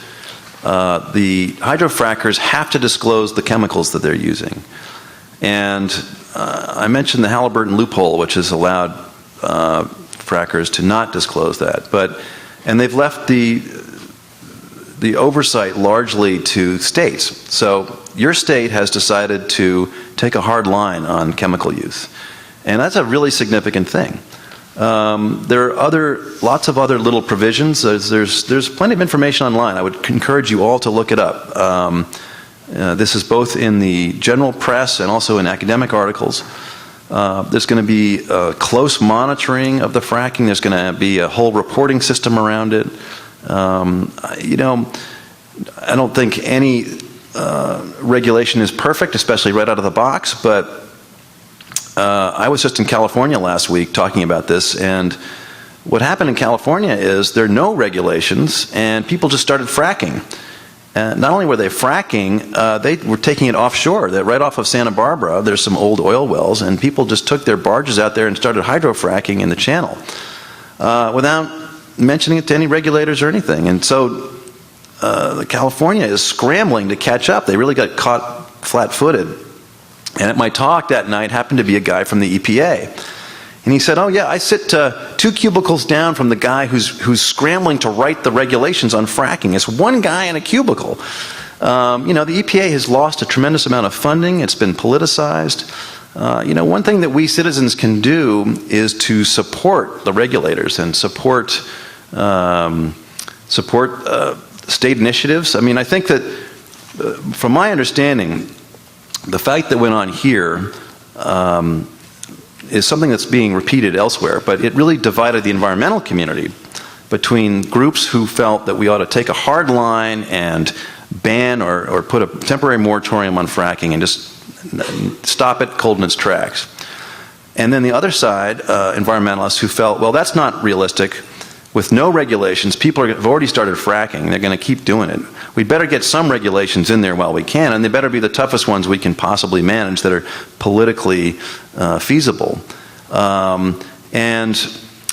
the hydrofrackers have to disclose the chemicals that they're using. And I mentioned the Halliburton loophole, which has allowed frackers to not disclose that. And they've left the oversight largely to states. So your state has decided to take a hard line on chemical use. And that's a really significant thing. There are lots of other little provisions. There's plenty of information online. I would encourage you all to look it up. This is both in the general press and also in academic articles. There's going to be close monitoring of the fracking. There's going to be a whole reporting system around it. You know, I don't think any regulation is perfect, especially right out of the box, but I was just in California last week talking about this, and what happened in California is there are no regulations, and people just started fracking. Not only were they fracking, they were taking it offshore. Right off of Santa Barbara, there's some old oil wells, and people just took their barges out there and started hydrofracking in the channel without mentioning it to any regulators or anything. And so California is scrambling to catch up. They really got caught flat-footed. And at my talk that night happened to be a guy from the EPA. And he said, oh yeah, I sit 2 cubicles down from the guy who's scrambling to write the regulations on fracking. It's one guy in a cubicle. You know, the EPA has lost a tremendous amount of funding. It's been politicized. You know, one thing that we citizens can do is to support the regulators and support state initiatives. I mean, I think that from my understanding, the fight that went on here is something that's being repeated elsewhere, but it really divided the environmental community between groups who felt that we ought to take a hard line and ban or put a temporary moratorium on fracking and just stop it cold in its tracks. And then the other side, environmentalists who felt, well, that's not realistic. With no regulations, people have already started fracking. They're going to keep doing it. We'd better get some regulations in there while we can, and they better be the toughest ones we can possibly manage that are politically feasible. And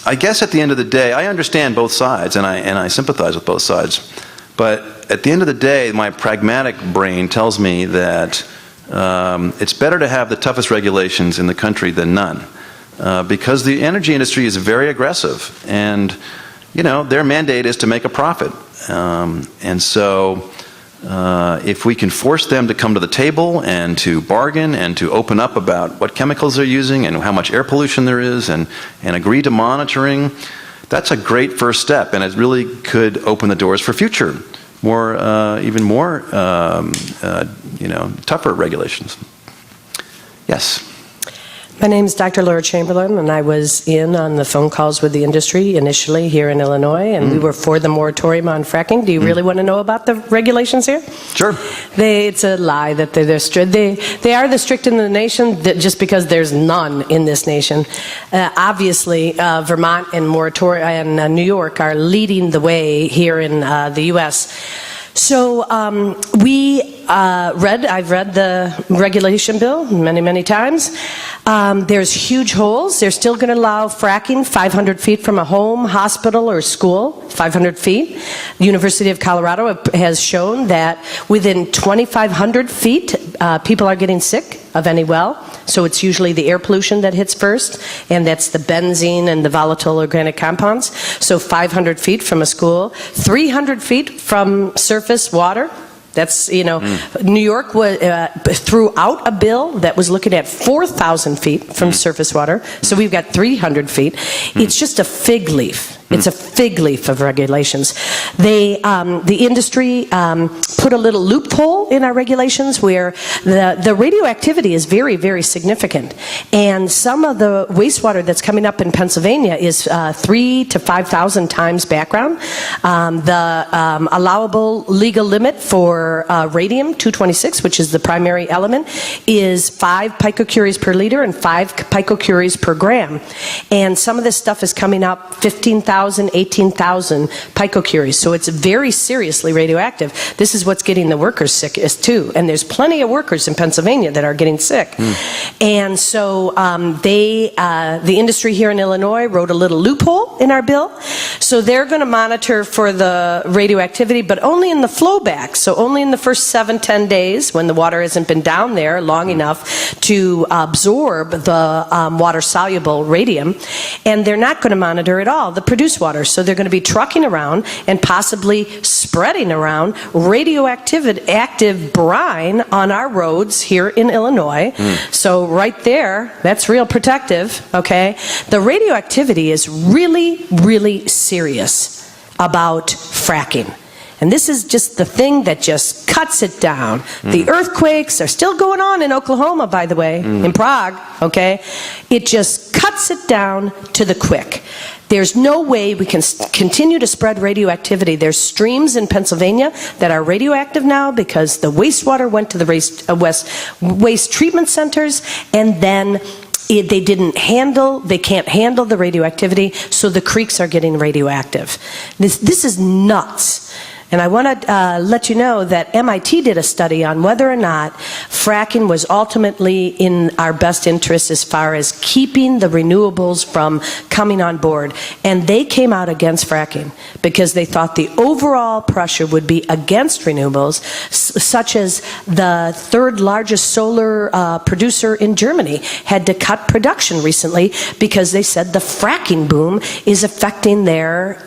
I guess at the end of the day, I understand both sides, and I sympathize with both sides. But at the end of the day, my pragmatic brain tells me that it's better to have the toughest regulations in the country than none. Because the energy industry is very aggressive, and their mandate is to make a profit. And so if we can force them to come to the table and to bargain and to open up about what chemicals they're using and how much air pollution there is and agree to monitoring, that's a great first step, and it really could open the doors for future, even more tougher regulations. Yes. My name is Dr. Laura Chamberlain, and I was in on the phone calls with the industry initially here in Illinois, and we were for the moratorium on fracking. Do you really want to know about the regulations here? Sure. It's a lie that they're strict. They are the strict in the nation just because there's none in this nation. Obviously, Vermont and New York are leading the way here in the U.S. So I've read the regulation bill many, many times. There's huge holes. They're still going to allow fracking 500 feet from a home, hospital, or school, 500 feet. The University of Colorado has shown that within 2,500 feet, people are getting sick of any well. So it's usually the air pollution that hits first, and that's the benzene and the volatile organic compounds. So 500 feet from a school, 300 feet from surface water. That's, New York threw out a bill that was looking at 4,000 feet from surface water. So we've got 300 feet. It's just a fig leaf. It's a fig leaf of regulations. The industry put a little loophole in our regulations where the radioactivity is very, very significant. And some of the wastewater that's coming up in Pennsylvania is 3,000 to 5,000 times background. The allowable legal limit for radium-226, which is the primary element, is 5 picocuries per liter and 5 picocuries per gram. And some of this stuff is coming up 15,000, 18,000 picocuries. So it's very seriously radioactive. This is what's getting the workers sick too. And there's plenty of workers in Pennsylvania that are getting sick. And so the industry here in Illinois wrote a little loophole in our bill. So they're going to monitor for the radioactivity, but only in the flowback. So only in the first 7-10 days when the water hasn't been down there long enough to absorb the water-soluble radium. And they're not going to monitor at all the produced water. So they're going to be trucking around and possibly spreading around active brine on our roads here in Illinois. So right there, that's real protective, okay? The radioactivity is really, really serious about fracking. And this is just the thing that just cuts it down. The earthquakes are still going on in Oklahoma, by the way, in Prague, okay? It just cuts it down to the quick. There's no way we can continue to spread radioactivity. There's streams in Pennsylvania that are radioactive now because the wastewater went to the waste treatment centers, and then they can't handle the radioactivity, so the creeks are getting radioactive. This is nuts. And I want to let you know that MIT did a study on whether or not fracking was ultimately in our best interest as far as keeping the renewables from coming on board. And they came out against fracking because they thought the overall pressure would be against renewables, such as the third largest solar producer in Germany had to cut production recently because they said the fracking boom is affecting their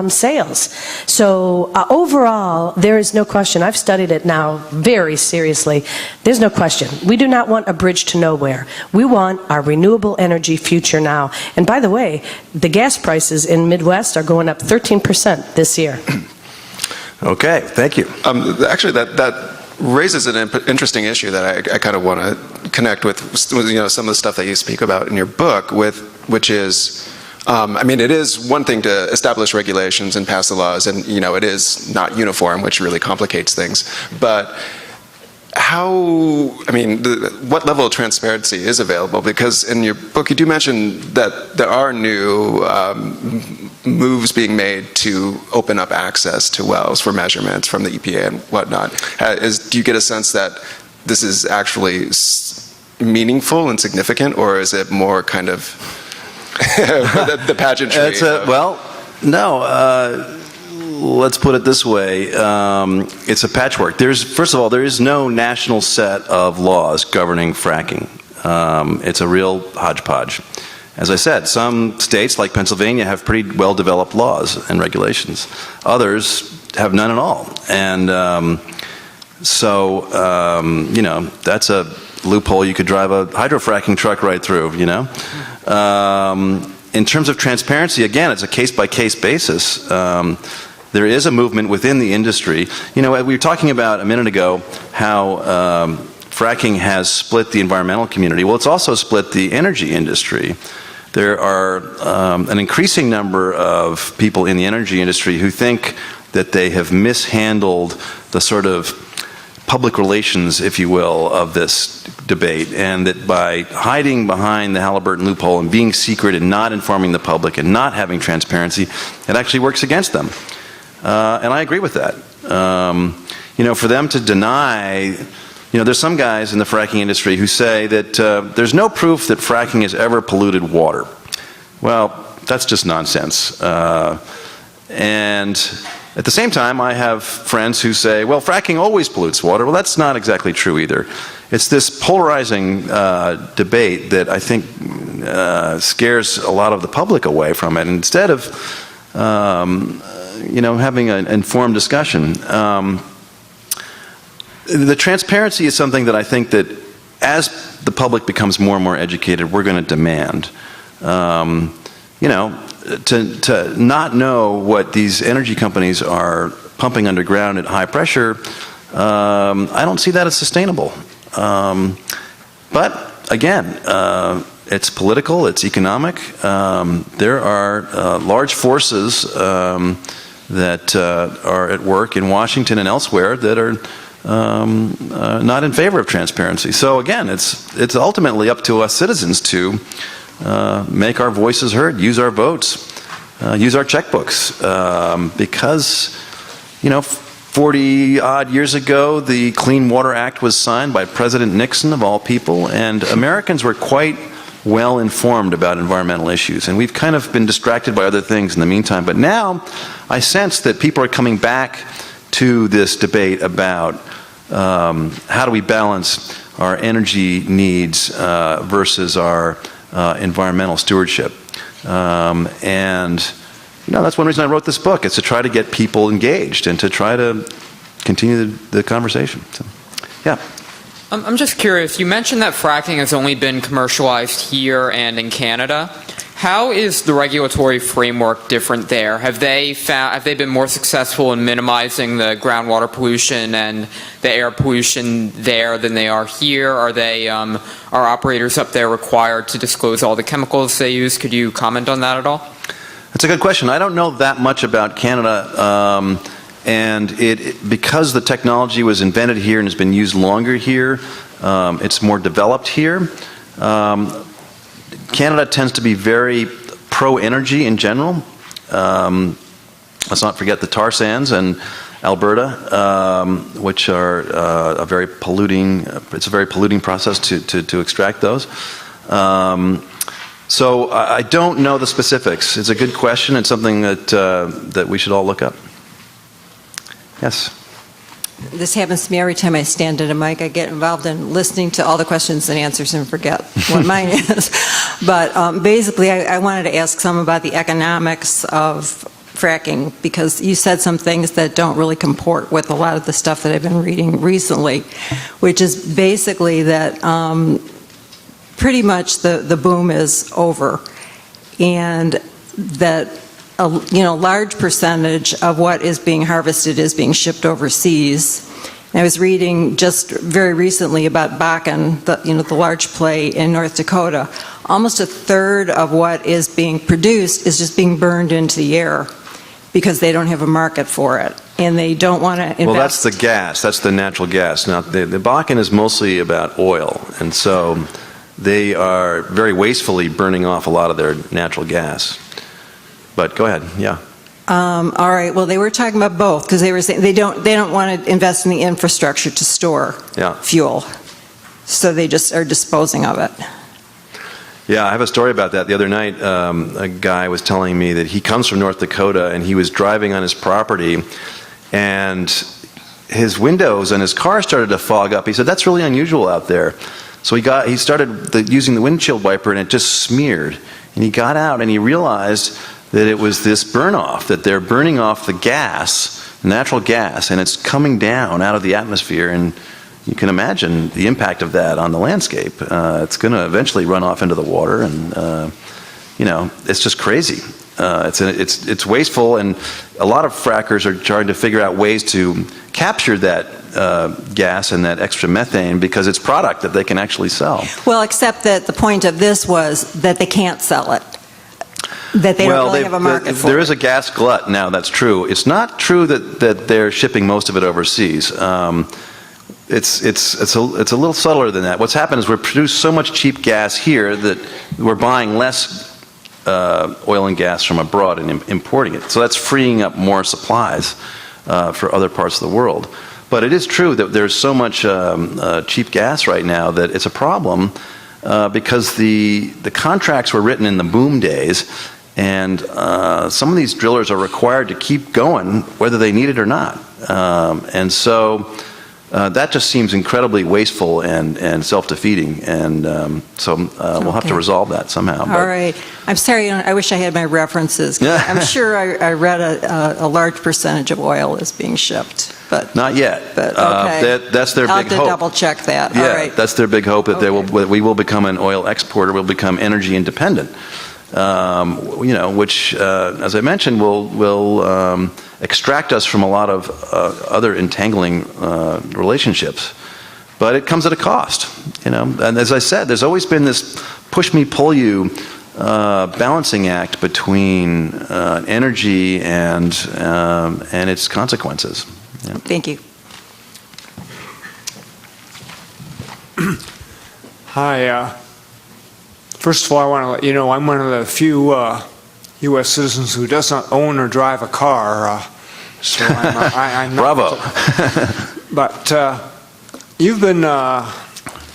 sales. So overall, there is no question. I've studied it now very seriously. There's no question. We do not want a bridge to nowhere. We want our renewable energy future now. And by the way, the gas prices in Midwest are going up 13% this year. Okay, thank you. Actually, that raises an interesting issue that I kind of want to connect with, some of the stuff that you speak about in your book, which is, I mean, it is one thing to establish regulations and pass the laws, and it is not uniform, which really complicates things. But what level of transparency is available? Because in your book, you do mention that there are new moves being made to open up access to wells for measurements from the EPA and whatnot. Do you get a sense that this is actually meaningful and significant, or is it more kind of the pageantry? Let's put it this way. It's a patchwork. First of all, there is no national set of laws governing fracking. It's a real hodgepodge. As I said, some states, like Pennsylvania, have pretty well-developed laws and regulations. Others have none at all. And that's a loophole you could drive a hydrofracking truck right through, In terms of transparency, again, it's a case-by-case basis. There is a movement within the industry. We were talking about a minute ago how fracking has split the environmental community. Well, it's also split the energy industry. There are an increasing number of people in the energy industry who think that they have mishandled the sort of public relations, if you will, of this debate, and that by hiding behind the Halliburton loophole and being secret and not informing the public and not having transparency, it actually works against them. And I agree with that. For them to deny, there's some guys in the fracking industry who say that there's no proof that fracking has ever polluted water. Well, that's just nonsense. And at the same time, I have friends who say, well, fracking always pollutes water. Well, that's not exactly true either. It's this polarizing debate that I think scares a lot of the public away from it. Instead of having an informed discussion. The transparency is something that I think that as the public becomes more and more educated, we're going to demand. To not know what these energy companies are pumping underground at high pressure, I don't see that as sustainable. But again, it's political, it's economic. There are large forces that are at work in Washington and elsewhere that are not in favor of transparency. So again, it's ultimately up to us citizens to make our voices heard, use our votes, use our checkbooks, because 40-odd years ago, the Clean Water Act was signed by President Nixon, of all people, and Americans were quite well informed about environmental issues, and we've kind of been distracted by other things in the meantime. But now I sense that people are coming back to this debate about how do we balance our energy needs versus our environmental stewardship. And that's one reason I wrote this book, is to try to get people engaged and to try to continue the conversation. So, yeah. I'm just curious, you mentioned that fracking has only been commercialized here and in Canada. How is the regulatory framework different there? Have they been more successful in minimizing the groundwater pollution and the air pollution there than they are here? Are operators up there required to disclose all the chemicals they use? Could you comment on that at all? That's a good question. I don't know that much about Canada. And because the technology was invented here and has been used longer here, it's more developed here. Canada tends to be very pro-energy in general. Let's not forget the tar sands in Alberta, which are a very polluting process to extract those. So I don't know the specifics. It's a good question. It's something that we should all look up. Yes. This happens to me every time I stand at a mic. I get involved in listening to all the questions and answers and forget what mine is. But basically, I wanted to ask some about the economics of fracking, because you said some things that don't really comport with a lot of the stuff that I've been reading recently, which is basically that pretty much the boom is over, and that a large percentage of what is being harvested is being shipped overseas. And I was reading just very recently about Bakken, the large play in North Dakota. Almost a third of what is being produced is just being burned into the air because they don't have a market for it, and they don't want to invest. Well, that's the gas. That's the natural gas. Now, the Bakken is mostly about oil, and so they are very wastefully burning off a lot of their natural gas. But go ahead, yeah. All right. Well, they were talking about both because they were saying they don't want to invest in the infrastructure to store fuel, so they just are disposing of it. Yeah, I have a story about that. The other night, a guy was telling me that he comes from North Dakota and he was driving on his property and his windows on his car started to fog up. He said, that's really unusual out there. So he started using the windshield wiper and it just smeared. And he got out and he realized that it was this burn-off, that they're burning off the gas, natural gas, and it's coming down out of the atmosphere. And you can imagine the impact of that on the landscape. It's going to eventually run off into the water, and it's just crazy. It's wasteful, and a lot of frackers are trying to figure out ways to capture that gas and that extra methane because it's product that they can actually sell. Well, except that the point of this was that they can't sell it. That they don't really have a market for it. There is a gas glut now, that's true. It's not true that they're shipping most of it overseas. It's a little subtler than that. What's happened is we've produced so much cheap gas here that we're buying less oil and gas from abroad and importing it. So that's freeing up more supplies for other parts of the world. But it is true that there's so much cheap gas right now that it's a problem because the contracts were written in the boom days, and some of these drillers are required to keep going whether they need it or not. And so that just seems incredibly wasteful and self-defeating, and so we'll have to resolve that somehow. All right. I'm sorry, I wish I had my references. I'm sure I read a large percentage of oil is being shipped, but not yet. But okay. That's their I'll big have to hope. double check that. Yeah, all right. That's their big hope that we will become an oil exporter. We'll become energy independent. Which, as I mentioned, will extract us from a lot of other entangling relationships. But it comes at a cost, And as I said, there's always been this push me, pull you balancing act between energy and its consequences. Yeah. Thank you. Hi. First of all, I want to let you know I'm one of the few U.S. citizens who does not own or drive a car. So I'm not. Bravo. But you've been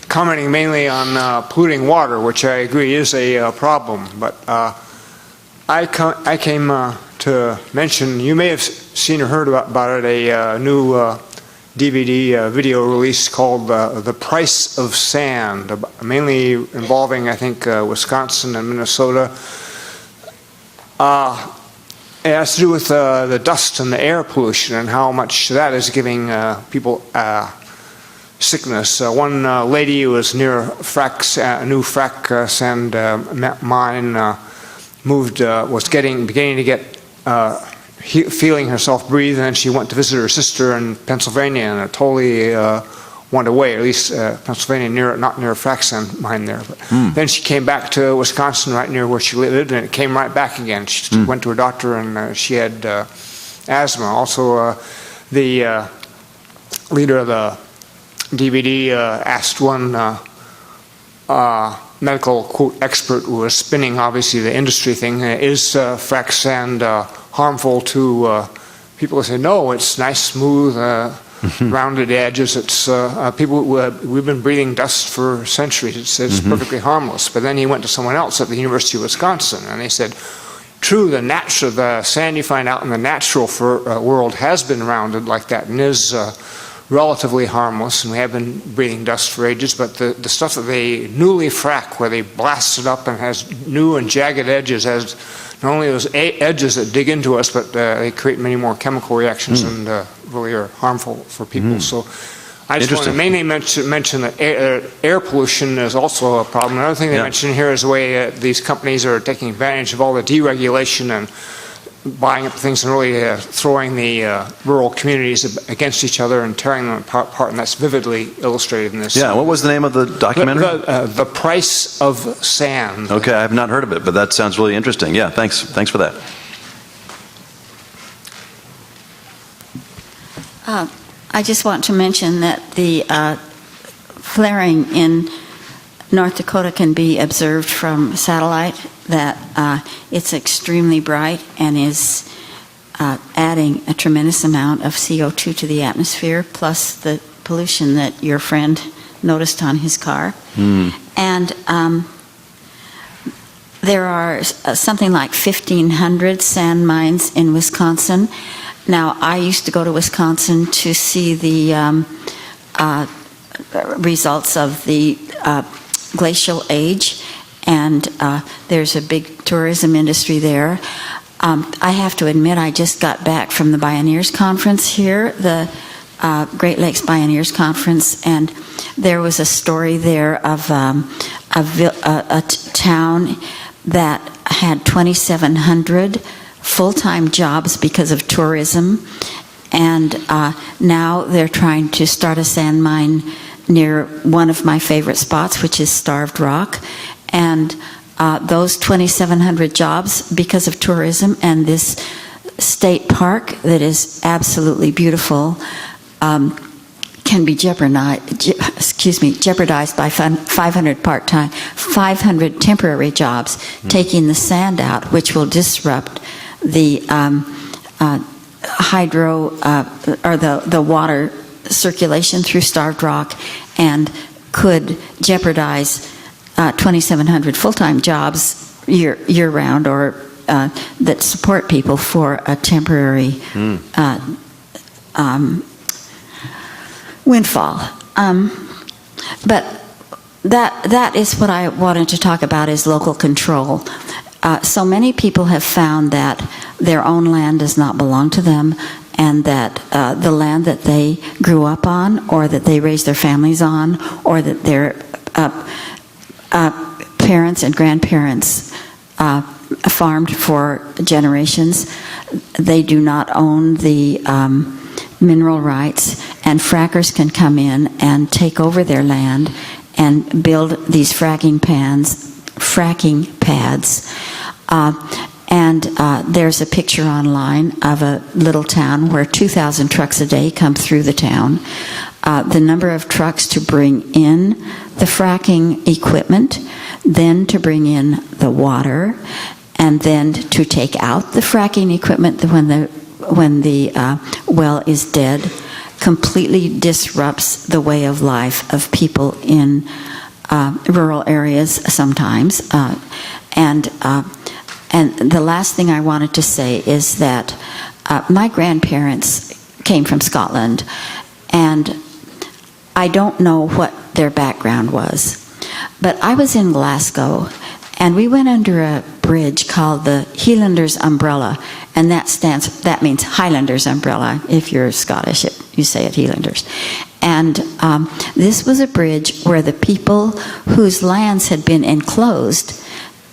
commenting mainly on polluting water, which I agree is a problem. But I came to mention, you may have seen or heard about it, a new DVD video release called The Price of Sand, mainly involving, I think, Wisconsin and Minnesota. It has to do with the dust and the air pollution and how much that is giving people sickness. One lady who was near a new frack sand mine was beginning to get feeling herself breathe, and she went to visit her sister in Pennsylvania, and it totally went away. At least Pennsylvania, not near a frack sand mine there. But then she came back to Wisconsin, right near where she lived, and it came right back again. She went to her doctor, and she had asthma. Also, the leader of the DVD asked one medical quote expert who was spinning, obviously, the industry thing: is frack sand harmful to people? Who say no, it's nice, smooth, rounded edges. It's we've been breathing dust for centuries. It's perfectly harmless. But then he went to someone else at the University of Wisconsin, and they said, true, the sand you find out in the natural world has been rounded like that and is relatively harmless, and we have been breathing dust for ages. But the stuff that they newly frack, where they blast it up and has new and jagged edges, has not only those edges that dig into us, but they create many more chemical reactions and really are harmful for people. So I just want to mainly mention that air pollution is also a problem. Another thing they mentioned here is the way these companies are taking advantage of all the deregulation and buying up things and really throwing the rural communities against each other and tearing them apart, and that's vividly illustrated in this. Yeah, what was the name of the documentary? The Price of Sand. Okay, I have not heard of it, but that sounds really interesting. Yeah, thanks for that. I just want to mention that the flaring in North Dakota can be observed from satellite, that it's extremely bright and is adding a tremendous amount of CO2 to the atmosphere, plus the pollution that your friend noticed on his car. And there are something like 1,500 sand mines in Wisconsin. Now, I used to go to Wisconsin to see the results of the glacial age, and there's a big tourism industry there. I have to admit, I just got back from the Bioneers Conference here, the Great Lakes Bioneers Conference, and there was a story there of a town that had 2,700 full-time jobs because of tourism, and now they're trying to start a sand mine near one of my favorite spots, which is Starved Rock, and those 2,700 jobs because of tourism and this state park that is absolutely beautiful can be jeopardized by 500 temporary jobs, taking the sand out, which will disrupt the the water circulation through Starved Rock, and could jeopardize 2,700 full-time jobs year-round, or that support people for a temporary windfall. But that is what I wanted to talk about, is local control. So many people have found that their own land does not belong to them, and that the land that they grew up on, or that they raised their families on, or that their parents and grandparents farmed for generations, they do not own the mineral rights, and frackers can come in and take over their land and build these fracking pads. And there's a picture online of a little town where 2,000 trucks a day come through the town. The number of trucks to bring in the fracking equipment, then to bring in the water, and then to take out the fracking equipment when the well is dead, completely disrupts the way of life of people in rural areas sometimes. And the last thing I wanted to say is that my grandparents came from Scotland, and I don't know what their background was, but I was in Glasgow, and we went under a bridge called the Highlanders Umbrella, and that means Highlanders Umbrella. If you're Scottish, you say it Highlanders. And this was a bridge where the people whose lands had been enclosed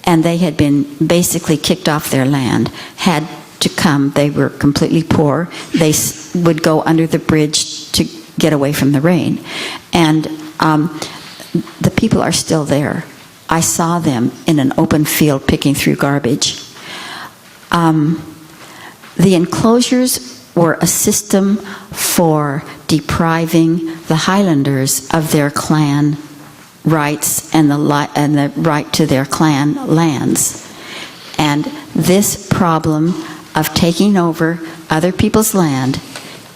and they had been basically kicked off their land had to come. They were completely poor. They would go under the bridge to get away from the rain. And the people are still there. I saw them in an open field picking through garbage. The enclosures were a system for depriving the Highlanders of their clan rights and the right to their clan lands. And this problem of taking over other people's land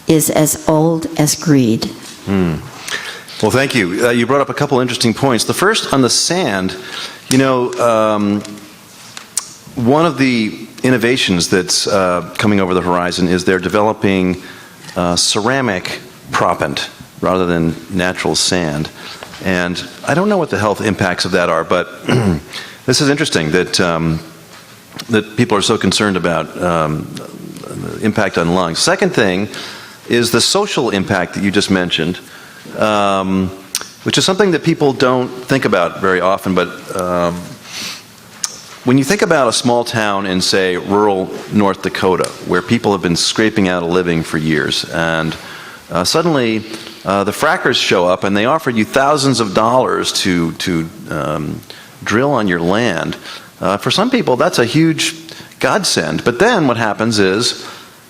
is as old as greed. Well, thank you. You brought up a couple interesting points. The first, on the sand, one of the innovations that's coming over the horizon is they're developing ceramic proppant rather than natural sand. And I don't know what the health impacts of that are, but this is interesting that that people are so concerned about the impact on lungs. Second thing is the social impact that you just mentioned, which is something that people don't think about very often, but when you think about a small town in, say, rural North Dakota, where people have been scraping out a living for years, and suddenly the frackers show up and they offer you thousands of dollars to drill on your land, for some people that's a huge godsend. But then what happens is,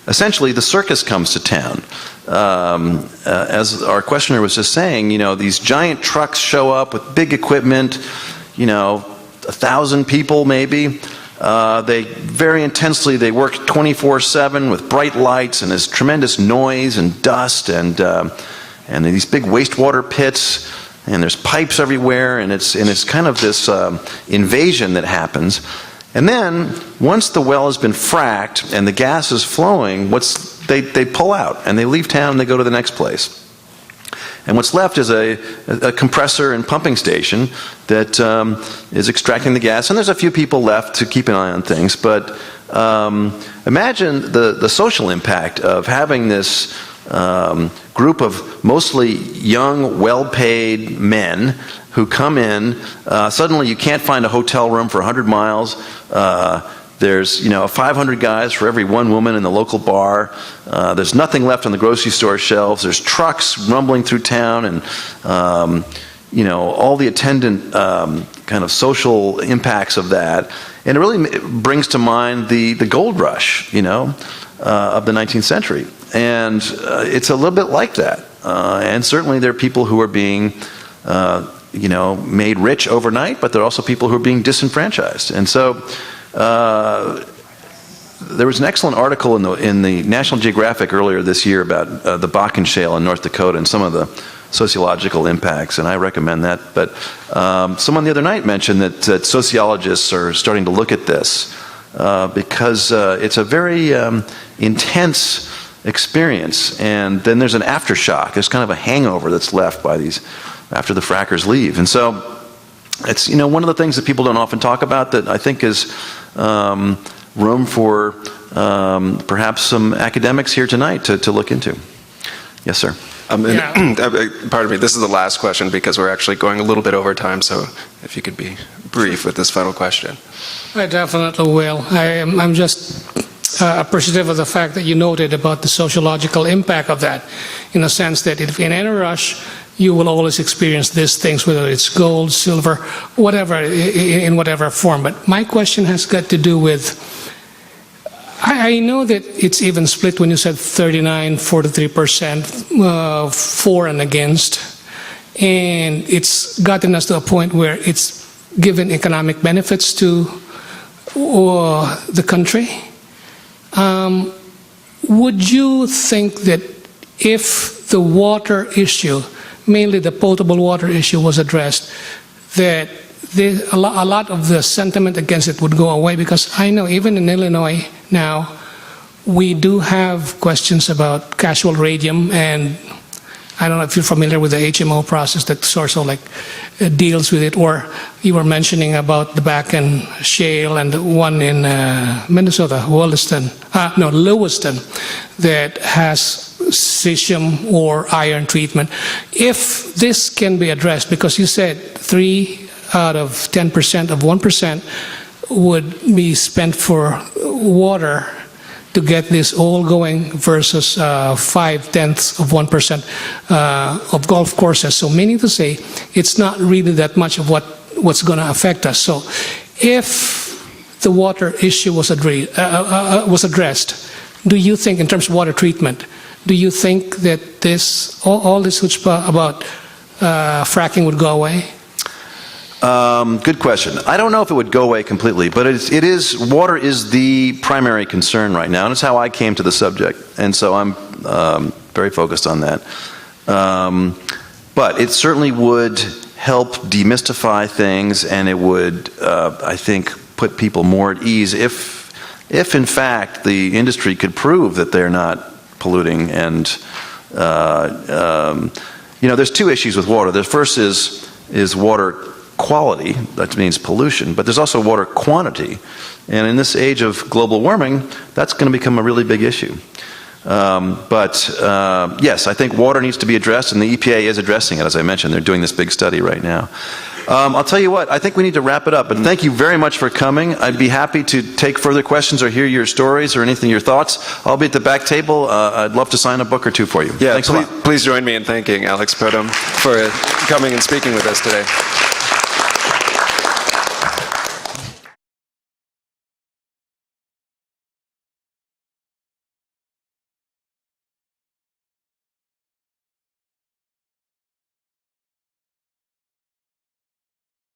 essentially, the circus comes to town. As our questioner was just saying, these giant trucks show up with big equipment, 1,000 people maybe. They very intensely, they work 24/7 with bright lights, and there's tremendous noise and dust, and these big wastewater pits, and there's pipes everywhere, and it's kind of this invasion that happens. And then, once the well has been fracked and the gas is flowing, they pull out and they leave town and they go to the next place. And what's left is a compressor and pumping station that is extracting the gas. And there's a few people left to keep an eye on things. But imagine the social impact of having this group of mostly young, well-paid men who come in. Suddenly you can't find a hotel room for 100 miles. There's 500 guys for every one woman in the local bar. There's nothing left on the grocery store shelves. There's trucks rumbling through town, and all the attendant kind of social impacts of that. And it really brings to mind the gold rush, of the 19th century. And it's a little bit like that. And certainly there are people who are being made rich overnight, but there are also people who are being disenfranchised. And so there was an excellent article in the National Geographic earlier this year about the Bakken Shale in North Dakota and some of the sociological impacts, and I recommend that. But someone the other night mentioned that sociologists are starting to look at this because it's a very intense experience, and then there's an aftershock. There's kind of a hangover that's left by these after the frackers leave. And so it's one of the things that people don't often talk about that I think is room for perhaps some academics here tonight to look into. Yes, sir. Pardon me, this is the last question because we're actually going a little bit over time, so if you could be brief with this final question. I definitely will. I'm just appreciative of the fact that you noted about the sociological impact of that, in the sense that if in any rush, you will always experience these things, whether it's gold, silver, whatever, in whatever form. But my question has got to do with, I know that it's even split when you said 43% for and against, and it's gotten us to a point where it's given economic benefits to the country. Would you think that if the water issue, mainly the potable water issue, was addressed, that a lot of the sentiment against it would go away? Because I know even in Illinois now, we do have questions about casual radium, and I don't know if you're familiar with the HMO process that sort of deals with it, or you were mentioning about the Bakken Shale and the one in Minnesota, Lewiston, that has cesium or iron treatment. If this can be addressed, because you said 3 out of 10% of 1% would be spent for water to get this all going versus 5/10 of 1% of golf courses. So meaning to say, it's not really that much of what's going to affect us. So if the water issue was addressed, do you think, in terms of water treatment, do you think that all this chutzpah about fracking would go away? Good question. I don't know if it would go away completely, but water is the primary concern right now, and it's how I came to the subject, and so I'm very focused on that. But it certainly would help demystify things, and it would, I think, put people more at ease if in fact the industry could prove that they're not polluting. And there's two issues with water. The first is water quality, that means pollution, but there's also water quantity. And in this age of global warming, that's going to become a really big issue. Yes, I think water needs to be addressed, and the EPA is addressing it. As I mentioned, they're doing this big study right now. I'll tell you what, I think we need to wrap it up, but thank you very much for coming. I'd be happy to take further questions or hear your stories or anything, your thoughts. I'll be at the back table. I'd love to sign a book or two for you. Yeah, Thanks a lot. please join me in thanking Alex Prud'homme for coming and speaking with us today.